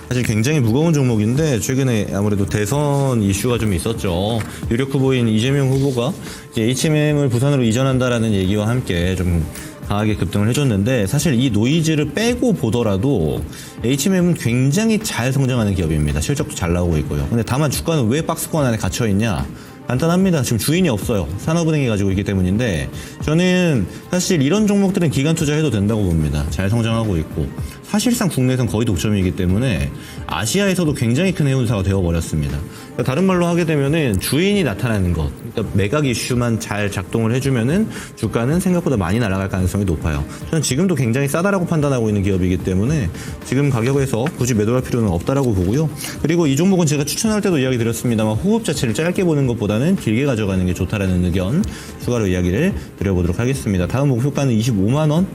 사실 굉장히 무거운 종목인데 최근에 아무래도 대선 이슈가 좀 있었죠. 유력 후보인 이재명 후보가 이제 HMM을 부산으로 이전한다라는 얘기와 함께 좀 강하게 급등을 해줬는데 사실 이 노이즈를 빼고 보더라도 HMM은 굉장히 잘 성장하는 기업입니다. 실적도 잘 나오고 있고요. 근데 다만 주가는 왜 박스권 안에 갇혀 있냐? 간단합니다. 지금 주인이 없어요. 산업은행이 가지고 있기 때문인데 저는 사실 이런 종목들은 기간 투자해도 된다고 봅니다. 잘 성장하고 있고 사실상 국내에선 거의 독점이기 때문에 아시아에서도 굉장히 큰 해운사가 되어버렸습니다. 그러니까 다른 말로 하게 되면은 주인이 나타나는 것, 그러니까 매각 이슈만 잘 작동을 해주면은 주가는 생각보다 많이 날아갈 가능성이 높아요. 저는 지금도 굉장히 싸다라고 판단하고 있는 기업이기 때문에 지금 가격에서 굳이 매도할 필요는 없다라고 보고요. 그리고 이 종목은 제가 추천할 때도 이야기 드렸습니다만 호흡 자체를 짧게 보는 것보다는 길게 가져가는 게 좋다라는 의견 추가로 이야기를 드려보도록 하겠습니다. 다음 목표가는 25만 원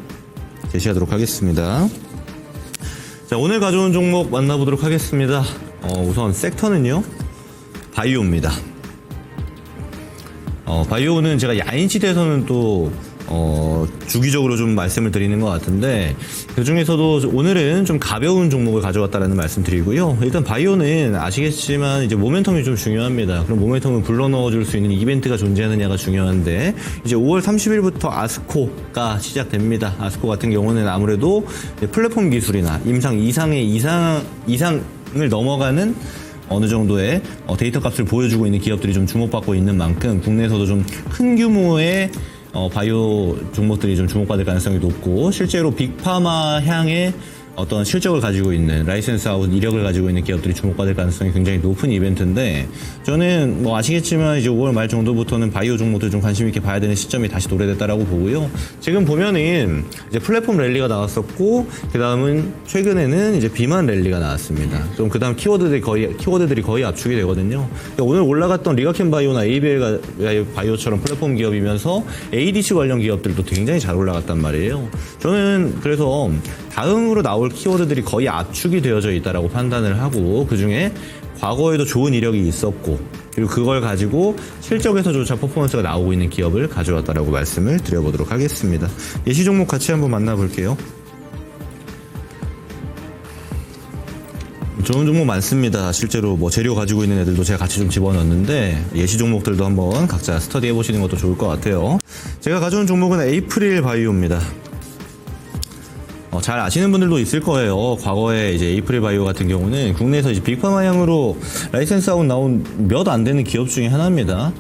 제시하도록 하겠습니다. 자, 오늘 가져온 종목 만나보도록 하겠습니다. 우선 섹터는요, 바이오입니다. 바이오는 제가 야인시대에서는 또 주기적으로 좀 말씀을 드리는 것 같은데 그 중에서도 오늘은 좀 가벼운 종목을 가져왔다라는 말씀 드리고요. 일단 바이오는 아시겠지만 이제 모멘텀이 좀 중요합니다. 그럼 모멘텀을 불러넣어줄 수 있는 이벤트가 존재하느냐가 중요한데 이제 5월 30일부터 아스코가 시작됩니다. 아스코 같은 경우는 아무래도 플랫폼 기술이나 이상을 넘어가는 어느 정도의 데이터 값을 보여주고 있는 기업들이 좀 주목받고 있는 만큼 국내에서도 좀 큰 규모의 바이오 종목들이 좀 주목받을 가능성이 높고 실제로 빅파마 향의 어떤 실적을 가지고 있는 라이센스 아웃 이력을 가지고 있는 기업들이 주목받을 가능성이 굉장히 높은 이벤트인데 저는 뭐 아시겠지만 이제 5월 말 정도부터는 바이오 종목들 좀 관심 있게 봐야 되는 시점이 다시 도래됐다라고 보고요. 지금 보면은 이제 플랫폼 랠리가 나왔었고 그 다음은 최근에는 이제 비만 랠리가 나왔습니다. 좀 그 다음 키워드들이 거의 압축이 되거든요. 그러니까 오늘 올라갔던 리가켄 바이오나 ABL 바이오처럼 플랫폼 기업이면서 ADC 관련 기업들도 굉장히 잘 올라갔단 말이에요. 저는 그래서 다음으로 나올 키워드들이 거의 압축이 되어져 있다라고 판단을 하고 그중에 과거에도 좋은 이력이 있었고 그리고 그걸 가지고 실적에서조차 퍼포먼스가 나오고 있는 기업을 가져왔다라고 말씀을 드려보도록 하겠습니다. 예시 종목 같이 한번 만나볼게요. 좋은 종목 많습니다. 실제로 뭐 재료 가지고 있는 애들도 제가 같이 좀 집어넣었는데 예시 종목들도 한번 각자 스터디 해보시는 것도 좋을 것 같아요. 제가 가져온 종목은 에이프릴 바이오입니다. 잘 아시는 분들도 있을 거예요. 과거에 이제 에이프릴 바이오 같은 경우는 국내에서 이제 빅파마향으로 라이센스 아웃 나온 몇 안 되는 기업 중에 하나입니다.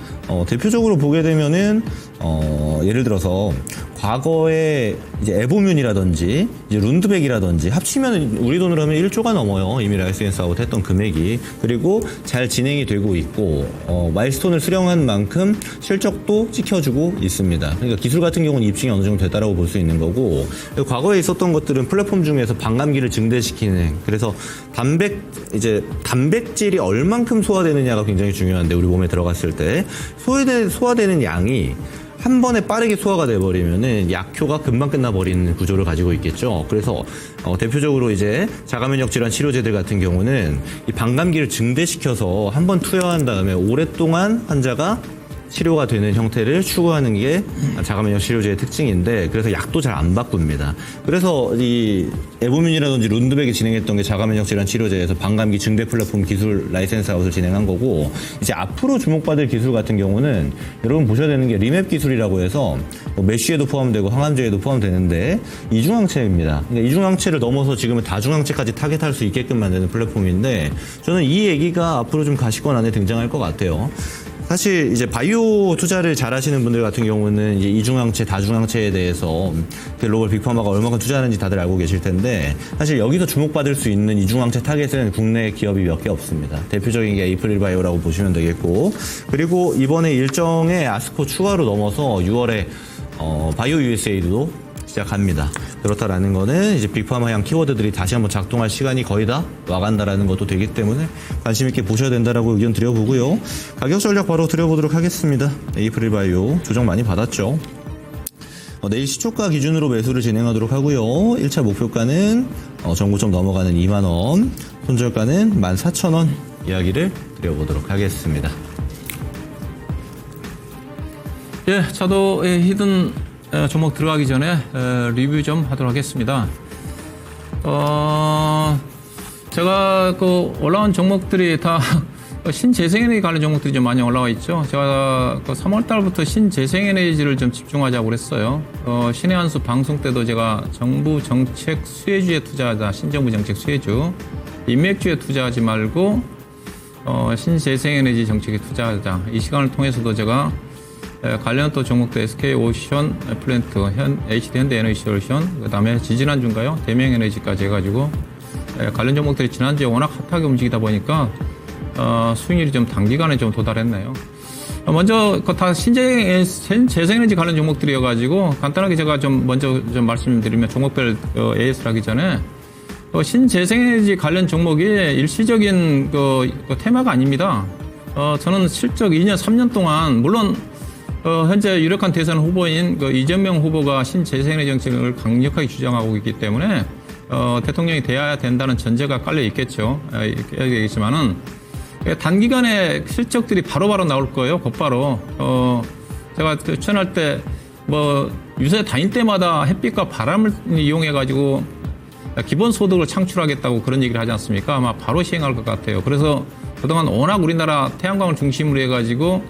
대표적으로 보게 되면은 예를 들어서 과거에 이제 에보뮨이라든지 이제 룬드백이라든지 합치면 우리 돈으로 하면 1조가 넘어요. 이미 라이센스 아웃 했던 금액이. 그리고 잘 진행이 되고 있고 마일스톤을 수령한 만큼 실적도 찍혀주고 있습니다. 그러니까 기술 같은 경우는 입증이 어느 정도 됐다라고 볼 수 있는 거고 과거에 있었던 것들은 플랫폼 중에서 반감기를 증대시키는 그래서 단백질이 얼만큼 소화되느냐가 굉장히 중요한데 우리 몸에 들어갔을 때 소화되는 양이 한 번에 빠르게 소화가 돼버리면은 약효가 금방 끝나버리는 구조를 가지고 있겠죠. 그래서 대표적으로 이제 자가면역 질환 치료제들 같은 경우는 이 반감기를 증대시켜서 한 번 투여한 다음에 오랫동안 환자가 치료가 되는 형태를 추구하는 게 자가면역 치료제의 특징인데, 그래서 약도 잘 안 바꿉니다. 그래서 이 에보민이라든지 룬드백이 진행했던 게 자가면역 질환 치료제에서 반감기 증대 플랫폼 기술 라이센스 아웃을 진행한 거고, 이제 앞으로 주목받을 기술 같은 경우는 여러분 보셔야 되는 게 리맵 기술이라고 해서 뭐 메쉬에도 포함되고 항암제에도 포함되는데 이중항체입니다. 그러니까 이중항체를 넘어서 지금은 다중항체까지 타겟할 수 있게끔 만드는 플랫폼인데, 저는 이 얘기가 앞으로 좀 가시권 안에 등장할 것 같아요. 사실 이제 바이오 투자를 잘 하시는 분들 같은 경우는 이제 이중항체, 다중항체에 대해서 글로벌 빅파마가 얼마큼 투자하는지 다들 알고 계실 텐데, 사실 여기서 주목받을 수 있는 이중항체 타겟은 국내 기업이 몇 개 없습니다. 대표적인 게 에이프릴 바이오라고 보시면 되겠고, 그리고 이번에 일정에 아스코 추가로 넘어서 6월에 바이오 USA도 시작합니다. 그렇다라는 거는 이제 빅파마향 키워드들이 다시 한번 작동할 시간이 거의 다 와간다라는 것도 되기 때문에 관심 있게 보셔야 된다라고 의견 드려보고요. 가격 전략 바로 드려보도록 하겠습니다. 에이프릴 바이오 조정 많이 받았죠. 내일 시초가 기준으로 매수를 진행하도록 하고요. 1차 목표가는 전고점 넘어가는 2만원, 손절가는 14,000원 이야기를 드려보도록 하겠습니다.
예, 저도 히든 종목 들어가기 전에 리뷰 좀 하도록 하겠습니다. 제가 그 올라온 종목들이 다 신재생에너지 관련 종목들이 좀 많이 올라와 있죠. 제가 그 3월 달부터 신재생에너지를 좀 집중하자고 그랬어요. 신의 한수 방송 때도 제가 정부 정책 수혜주에 투자하자, 신정부 정책 수혜주, 인맥주에 투자하지 말고 신재생에너지 정책에 투자하자. 이 시간을 통해서도 제가 관련 또 종목도 SK오션 플랜트, HD 현대에너지솔루션, 그 다음에 지지난주인가요? 대명에너지까지 해가지고 관련 종목들이 지난주에 워낙 핫하게 움직이다 보니까 수익률이 좀 단기간에 좀 도달했네요. 먼저 다 신재생에너지 관련 종목들이어가지고 간단하게 제가 좀 먼저 좀 말씀드리면 종목별 AS를 하기 전에 신재생에너지 관련 종목이 일시적인 그 테마가 아닙니다. 저는 실적 2년, 3년 동안 물론 현재 유력한 대선 후보인 이재명 후보가 신재생에너지 정책을 강력하게 주장하고 있기 때문에 대통령이 돼야 된다는 전제가 깔려 있겠죠. 있겠지만은 단기간에 실적들이 바로바로 나올 거예요. 곧바로. 제가 추천할 때 유세 다닐 때마다 햇빛과 바람을 이용해 가지고 기본소득을 창출하겠다고 그런 얘기를 하지 않습니까? 아마 바로 시행할 것 같아요. 그래서 그동안 워낙 우리나라 태양광을 중심으로 해가지고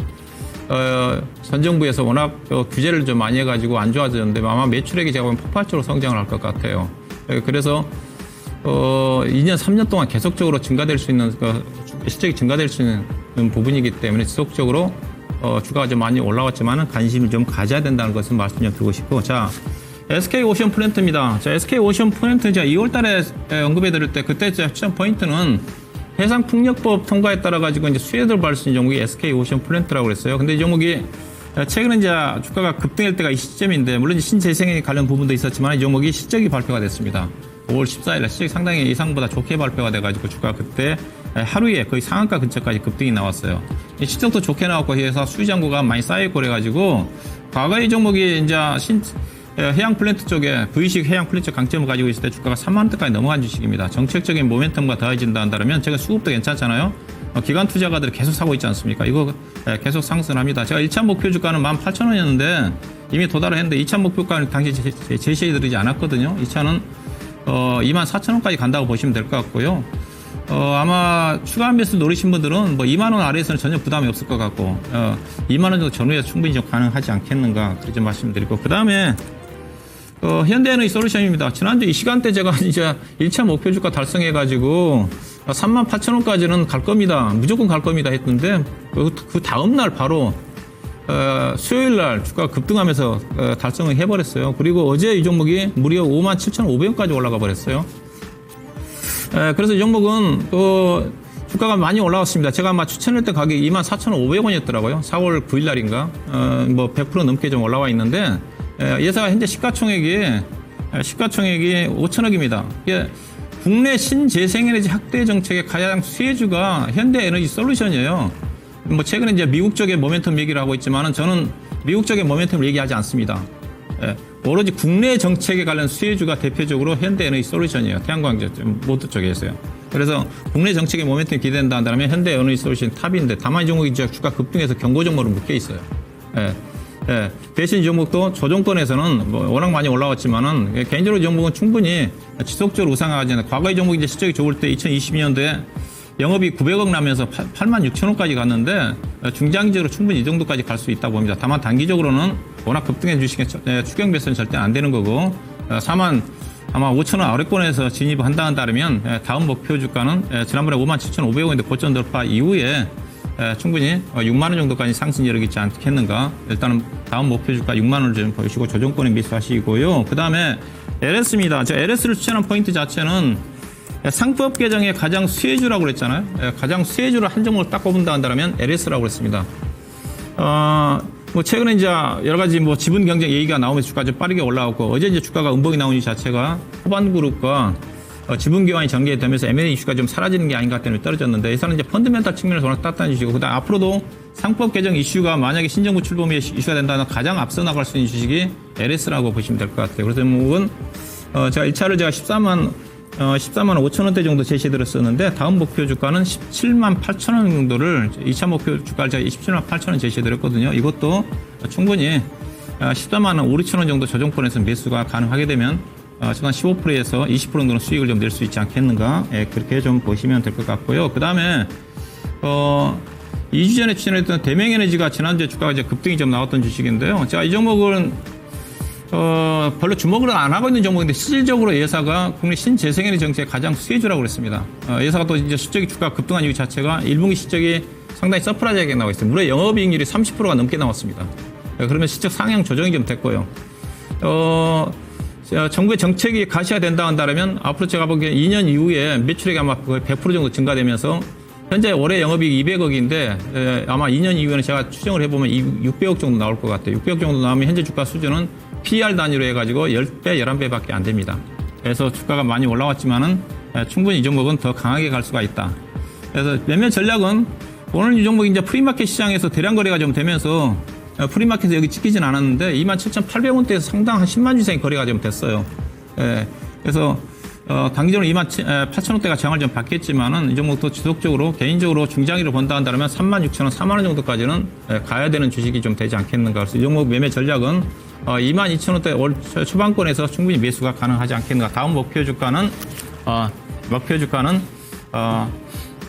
전 정부에서 워낙 규제를 좀 많이 해가지고 안 좋아졌는데 아마 매출액이 제가 보면 폭발적으로 성장을 할 것 같아요. 그래서 2년, 3년 동안 계속적으로 증가될 수 있는 실적이 증가될 수 있는 부분이기 때문에 지속적으로 주가가 좀 많이 올라왔지만 관심을 좀 가져야 된다는 것을 말씀 좀 드리고 싶고, 자, SK오션 플랜트입니다. 자, SK오션 플랜트 제가 2월 달에 언급해 드릴 때 그때 제 추천 포인트는 해상풍력법 통과에 따라 가지고 이제 수혜를 받을 수 있는 종목이 SK오션 플랜트라고 그랬어요. 근데 이 종목이 최근에 이제 주가가 급등할 때가 이 시점인데, 물론 신재생에 관련 부분도 있었지만 이 종목이 실적이 발표가 됐습니다. 5월 14일 실적이 상당히 예상보다 좋게 발표가 돼가지고 주가가 그때 하루에 거의 상한가 근처까지 급등이 나왔어요. 실적도 좋게 나왔고 해서 수주잔고가 많이 쌓여있고 그래가지고 과거에 이 종목이 이제 해양 플랜트 쪽에 V식 해양 플랜트 강점을 가지고 있을 때 주가가 3만 원대까지 넘어간 주식입니다. 정책적인 모멘텀과 더해진다 한다면 제가 수급도 괜찮잖아요. 기관 투자가들이 계속 사고 있지 않습니까? 이거 계속 상승합니다. 제가 1차 목표 주가는 18,000원이었는데 이미 도달을 했는데 2차 목표가는 당시 제시해드리지 않았거든요. 2차는 24,000원까지 간다고 보시면 될 것 같고요. 아마 추가 매수 노리신 분들은 2만 원 아래에서는 전혀 부담이 없을 것 같고 2만 원 정도 전후에 충분히 좀 가능하지 않겠는가 그렇게 말씀드리고, 그 다음에 현대에너지 솔루션입니다. 지난주 이 시간대 제가 이제 1차 목표 주가 달성해가지고 38,000원까지는 갈 겁니다. 무조건 갈 겁니다 했는데 그 다음날 바로 수요일날 주가가 급등하면서 달성을 해버렸어요. 그리고 어제 이 종목이 무려 57,500원까지 올라가 버렸어요. 그래서 이 종목은 주가가 많이 올라왔습니다. 제가 아마 추천할 때 가격이 24,500원이었더라고요. 4월 9일날인가 100% 넘게 좀 올라와 있는데 예사가 현재 시가총액이 5천억입니다. 이게 국내 신재생에너지 확대 정책의 가장 수혜주가 현대에너지 솔루션이에요. 최근에 이제 미국 쪽에 모멘텀 얘기를 하고 있지만은 저는 미국적인 모멘텀을 얘기하지 않습니다. 예, 오로지 국내 정책에 관련 수혜주가 대표적으로 현대에너지솔루션이에요. 태양광 모두 쪽에서요. 그래서 국내 정책의 모멘텀이 기대된다 한다면 현대에너지솔루션이 탑인데 다만 이 종목이 주가 급등해서 경고 종목으로 묶여 있어요. 예, 예, 대신 이 종목도 조정권에서는 뭐 워낙 많이 올라왔지만은 개인적으로 이 종목은 충분히 지속적으로 우상하지 않아요. 과거 이 종목이 이제 실적이 좋을 때 2022년도에 영업이 900억 나면서 8만 6천 원까지 갔는데 중장기적으로 충분히 이 정도까지 갈 수 있다고 봅니다. 다만 단기적으로는 워낙 급등해 주시게 추경 배수는 절대 안 되는 거고 4만 아마 5천 원 아래권에서 진입한다 한다면 다음 목표 주가는 지난번에 5만 7,500원인데 고점 돌파 이후에 충분히 6만 원 정도까지 상승 여력이 있지 않겠는가. 일단은 다음 목표 주가 6만 원을 좀 보시고 조정권에 매수하시고요. 그 다음에 LS입니다. 제가 LS를 추천한 포인트 자체는 상법 개정의 가장 수혜주라고 그랬잖아요. 가장 수혜주를 한 종목을 딱 꼽는다 한다면 LS라고 그랬습니다. 뭐 최근에 이제 여러 가지 뭐 지분 경쟁 얘기가 나오면서 주가가 좀 빠르게 올라왔고 어제 이제 주가가 음봉이 나온 이 자체가 호반그룹과 지분 교환이 전개되면서 M&A 이슈가 좀 사라지는 게 아닌가 때문에 떨어졌는데 이사는 이제 펀드멘탈 측면에서 워낙 따뜻한 주식이고 그다음 앞으로도 상법 개정 이슈가 만약에 신정부 출범이 이슈가 된다면 가장 앞서 나갈 수 있는 주식이 LS라고 보시면 될 것 같아요. 그래서 목은 제가 1차를 제가 14만 5천 원대 정도 제시해드렸었는데 다음 목표 주가는 17만 8천 원 정도를 2차 목표 주가를 제가 27만 8천 원 제시해드렸거든요. 이것도 충분히 14만 원 5, 6천 원 정도 조정권에서 매수가 가능하게 되면 최근 15%에서 20% 정도는 수익을 좀 낼 수 있지 않겠는가. 그렇게 좀 보시면 될 것 같고요. 그 다음에 2주 전에 추천했던 대명에너지가 지난주에 주가가 이제 급등이 좀 나왔던 주식인데요. 제가 이 종목은 별로 주목을 안 하고 있는 종목인데 실질적으로 예사가 국내 신재생에너지 정책의 가장 수혜주라고 그랬습니다. 예사가 또 이제 실적이 주가 급등한 이유 자체가 1분기 실적이 상당히 서프라이즈하게 나와 있어요. 무려 영업이익률이 30%가 넘게 나왔습니다. 그러면 실적 상향 조정이 좀 됐고요. 정부의 정책이 가시화된다 한다면 앞으로 제가 보기엔 2년 이후에 매출액이 아마 거의 100% 정도 증가되면서 현재 올해 영업이익 200억인데 아마 2년 이후에는 제가 추정을 해보면 600억 정도 나올 것 같아요. 600억 정도 나오면 현재 주가 수준은 PER 단위로 해가지고 10배, 11배밖에 안 됩니다. 그래서 주가가 많이 올라왔지만은 충분히 이 종목은 더 강하게 갈 수가 있다. 그래서 몇몇 전략은 오늘 이 종목이 이제 프리마켓 시장에서 대량 거래가 좀 되면서 프리마켓에 여기 찍히진 않았는데 27,800원대에서 상당 한 10만 주 이상의 거래가 좀 됐어요. 그래서 단기적으로 28,000원대가 저항을 좀 받겠지만은 이 종목도 지속적으로 개인적으로 중장기로 본다 한다면 36,000원, 4만 원 정도까지는 가야 되는 주식이 좀 되지 않겠는가. 그래서 이 종목 매매 전략은 22,000원대 올 초반권에서 충분히 매수가 가능하지 않겠는가. 다음 목표 주가는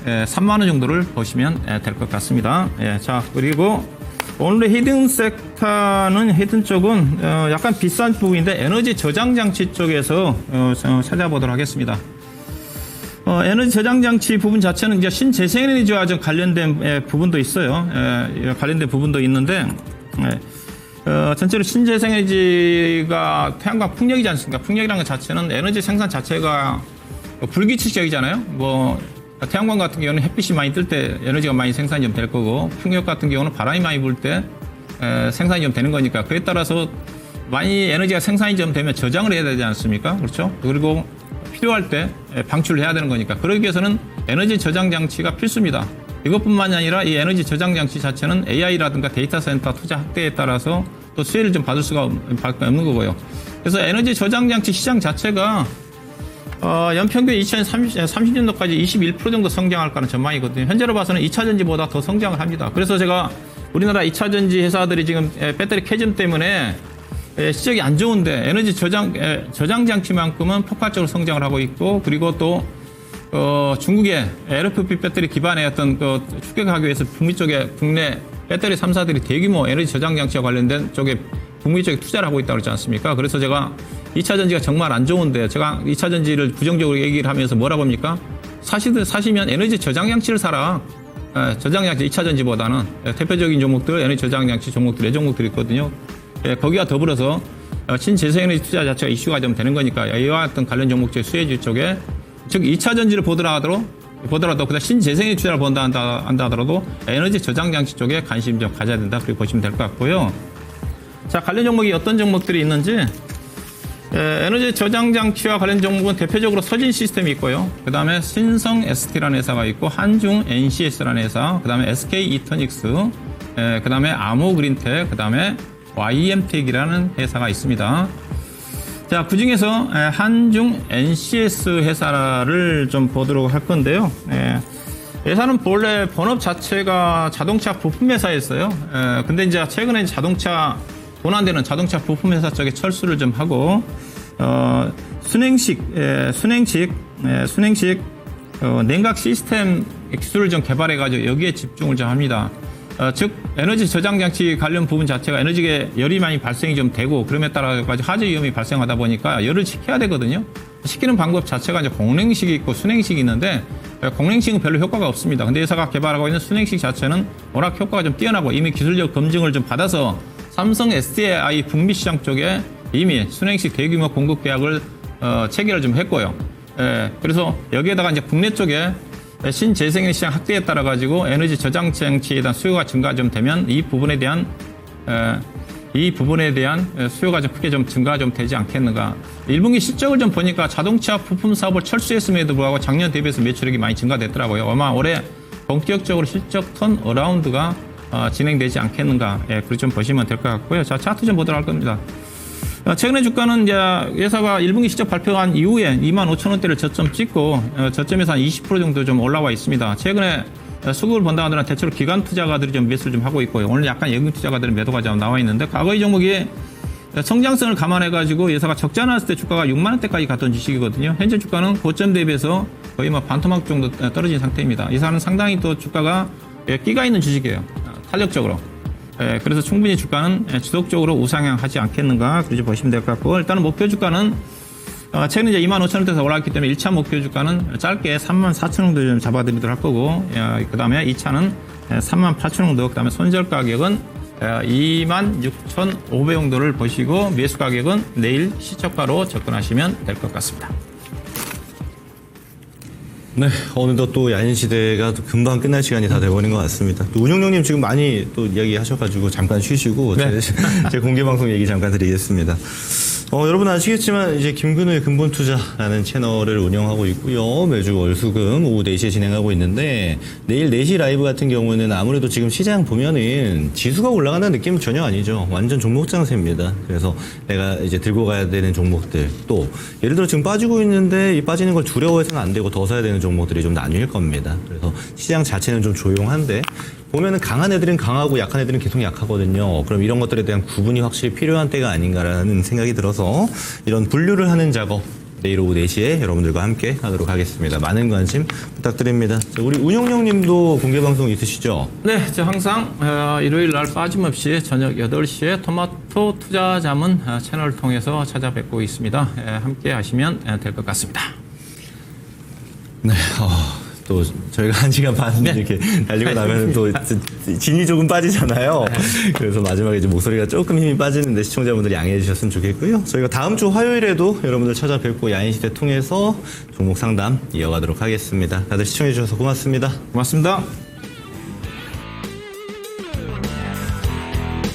3만 원 정도를 보시면 될 것 같습니다. 자, 그리고 오늘의 히든 섹터는 히든 쪽은 약간 비싼 부분인데 에너지 저장 장치 쪽에서 찾아보도록 하겠습니다. 에너지 저장 장치 부분 자체는 이제 신재생에너지와 좀 관련된 부분도 있어요. 관련된 부분도 있는데 전체로 신재생에너지가 태양광 풍력이지 않습니까? 풍력이라는 것 자체는 에너지 생산 자체가 불규칙적이잖아요. 뭐 태양광 같은 경우는 햇빛이 많이 뜰 때 에너지가 많이 생산이 좀 될 거고 풍력 같은 경우는 바람이 많이 불 때 생산이 좀 되는 거니까 그에 따라서 많이 에너지가 생산이 좀 되면 저장을 해야 되지 않습니까? 그렇죠? 그리고 필요할 때 방출을 해야 되는 거니까 그러기 위해서는 에너지 저장 장치가 필수입니다. 이것뿐만이 아니라 이 에너지 저장 장치 자체는 AI라든가 데이터 센터 투자 확대에 따라서 또 수혜를 좀 받을 수가 없는 거고요. 그래서 에너지 저장 장치 시장 자체가 연평균 2030년도까지 21% 정도 성장할 거라는 전망이거든요. 현재로 봐서는 2차전지보다 더 성장을 합니다. 그래서 제가 우리나라 2차전지 회사들이 지금 배터리 캐즘 때문에 실적이 안 좋은데 에너지 저장 장치만큼은 폭발적으로 성장을 하고 있고 그리고 또 중국의 LFP 배터리 기반의 어떤 추격하기 위해서 북미 쪽에 국내 배터리 3사들이 대규모 에너지 저장 장치와 관련된 쪽에 북미 쪽에 투자를 하고 있다고 그러지 않습니까? 그래서 제가 2차전지가 정말 안 좋은데 제가 2차전지를 부정적으로 얘기를 하면서 뭐라고 합니까? 사시면 에너지 저장장치를 사라. 저장장치 2차전지보다는 대표적인 종목들 에너지 저장장치 종목들 4종목들이 있거든요. 거기와 더불어서 신재생에너지 투자 자체가 이슈가 좀 되는 거니까 이와 같은 관련 종목들 수혜주 쪽에 즉 2차전지를 보더라도 그다음 신재생에너지 투자를 본다 하더라도 에너지 저장장치 쪽에 관심 좀 가져야 된다. 그렇게 보시면 될 것 같고요. 자, 관련 종목이 어떤 종목들이 있는지 에너지 저장 장치와 관련 종목은 대표적으로 서진 시스템이 있고요. 그 다음에 신성 ST라는 회사가 있고 한중 NCS라는 회사, 그 다음에 SK 이터닉스, 그다음에 아모그린텍, 그다음에 YM텍이라는 회사가 있습니다. 자, 그 중에서 한중 NCS 회사를 좀 보도록 할 건데요. 회사는 본래 본업 자체가 자동차 부품 회사였어요. 근데 이제 최근에 자동차 본안되는 자동차 부품 회사 쪽에 철수를 좀 하고 순행식 냉각 시스템 기술을 좀 개발해가지고 여기에 집중을 좀 합니다. 즉 에너지 저장 장치 관련 부분 자체가 에너지에 열이 많이 발생이 좀 되고 그럼에 따라 화재 위험이 발생하다 보니까 열을 식혀야 되거든요. 식히는 방법 자체가 이제 공냉식이 있고 순행식이 있는데 공냉식은 별로 효과가 없습니다. 근데 회사가 개발하고 있는 순행식 자체는 워낙 효과가 좀 뛰어나고 이미 기술적 검증을 좀 받아서 삼성 SDI 북미 시장 쪽에 이미 순행식 대규모 공급 계약을 체결을 좀 했고요. 그래서 여기에다가 이제 국내 쪽에 신재생에너지 시장 확대에 따라 가지고 에너지 저장 장치에 대한 수요가 증가 좀 되면 이 부분에 대한 수요가 좀 크게 좀 증가가 좀 되지 않겠는가. 1분기 실적을 좀 보니까 자동차 부품 사업을 철수했음에도 불구하고 작년 대비해서 매출액이 많이 증가됐더라고요. 아마 올해 본격적으로 실적 턴 어라운드가 진행되지 않겠는가. 그렇게 좀 보시면 될 것 같고요. 자, 차트 좀 보도록 할 겁니다. 최근에 주가는 이제 회사가 1분기 실적 발표한 이후에 25,000원대를 저점 찍고 저점에서 한 20% 정도 좀 올라와 있습니다. 최근에 수급을 본다고 하더라도 대체로 기관 투자가들이 좀 매수를 좀 하고 있고요. 오늘 약간 예금 투자가들은 매도가 좀 나와 있는데 과거 이 종목이 성장성을 감안해가지고 회사가 적자 났을 때 주가가 6만 원대까지 갔던 주식이거든요. 현재 주가는 고점 대비해서 거의 뭐 반토막 정도 떨어진 상태입니다. 이 회사는 상당히 또 주가가 끼가 있는 주식이에요. 탄력적으로. 그래서 충분히 주가는 지속적으로 우상향하지 않겠는가 그렇게 보시면 될 것 같고 일단은 목표 주가는 최근에 이제 25,000원대에서 올라왔기 때문에 1차 목표 주가는 짧게 34,000원 정도 좀 잡아드리도록 할 거고 그 다음에 2차는 38,000원 정도 그 다음에 손절 가격은 26,500 정도를 보시고 매수 가격은 내일 시초가로 접근하시면 될 것 같습니다.
네, 어느덧 또 야인시대가 또 금방 끝날 시간이 다 돼버린 것 같습니다. 또 운영령님 지금 많이 또 이야기 하셔가지고 잠깐 쉬시고
네.
제 공개방송 얘기 잠깐 드리겠습니다. 여러분 아시겠지만 이제 김근우의 근본투자라는 채널을 운영하고 있고요. 매주 월수금 오후 4시에 진행하고 있는데 내일 4시 라이브 같은 경우는 아무래도 지금 시장 보면은 지수가 올라가는 느낌은 전혀 아니죠. 완전 종목 장세입니다. 그래서 내가 이제 들고 가야 되는 종목들 또 예를 들어 지금 빠지고 있는데 이 빠지는 걸 두려워해서는 안 되고 더 사야 되는 종목들이 좀 나뉠 겁니다. 그래서 시장 자체는 좀 조용한데 보면은 강한 애들은 강하고 약한 애들은 계속 약하거든요. 그럼 이런 것들에 대한 구분이 확실히 필요한 때가 아닌가라는 생각이 들어서 이런 분류를 하는 작업 내일 오후 4시에 여러분들과 함께 하도록 하겠습니다. 많은 관심 부탁드립니다. 자, 우리 운영령님도 공개방송 있으시죠?
네, 저 항상 일요일 날 빠짐없이 저녁 8시에 토마토 투자자문 채널을 통해서 찾아뵙고 있습니다. 함께 하시면 될 것 같습니다.
네, 또 저희가 1시간 반 이렇게 달리고 나면 또 진이 조금 빠지잖아요. 그래서 마지막에 이제 목소리가 조금 힘이 빠지는데 시청자분들이 양해해 주셨으면 좋겠고요. 저희가 다음 주 화요일에도 여러분들 찾아뵙고 야인시대 통해서 종목 상담 이어가도록 하겠습니다. 다들 시청해 주셔서 고맙습니다.
고맙습니다.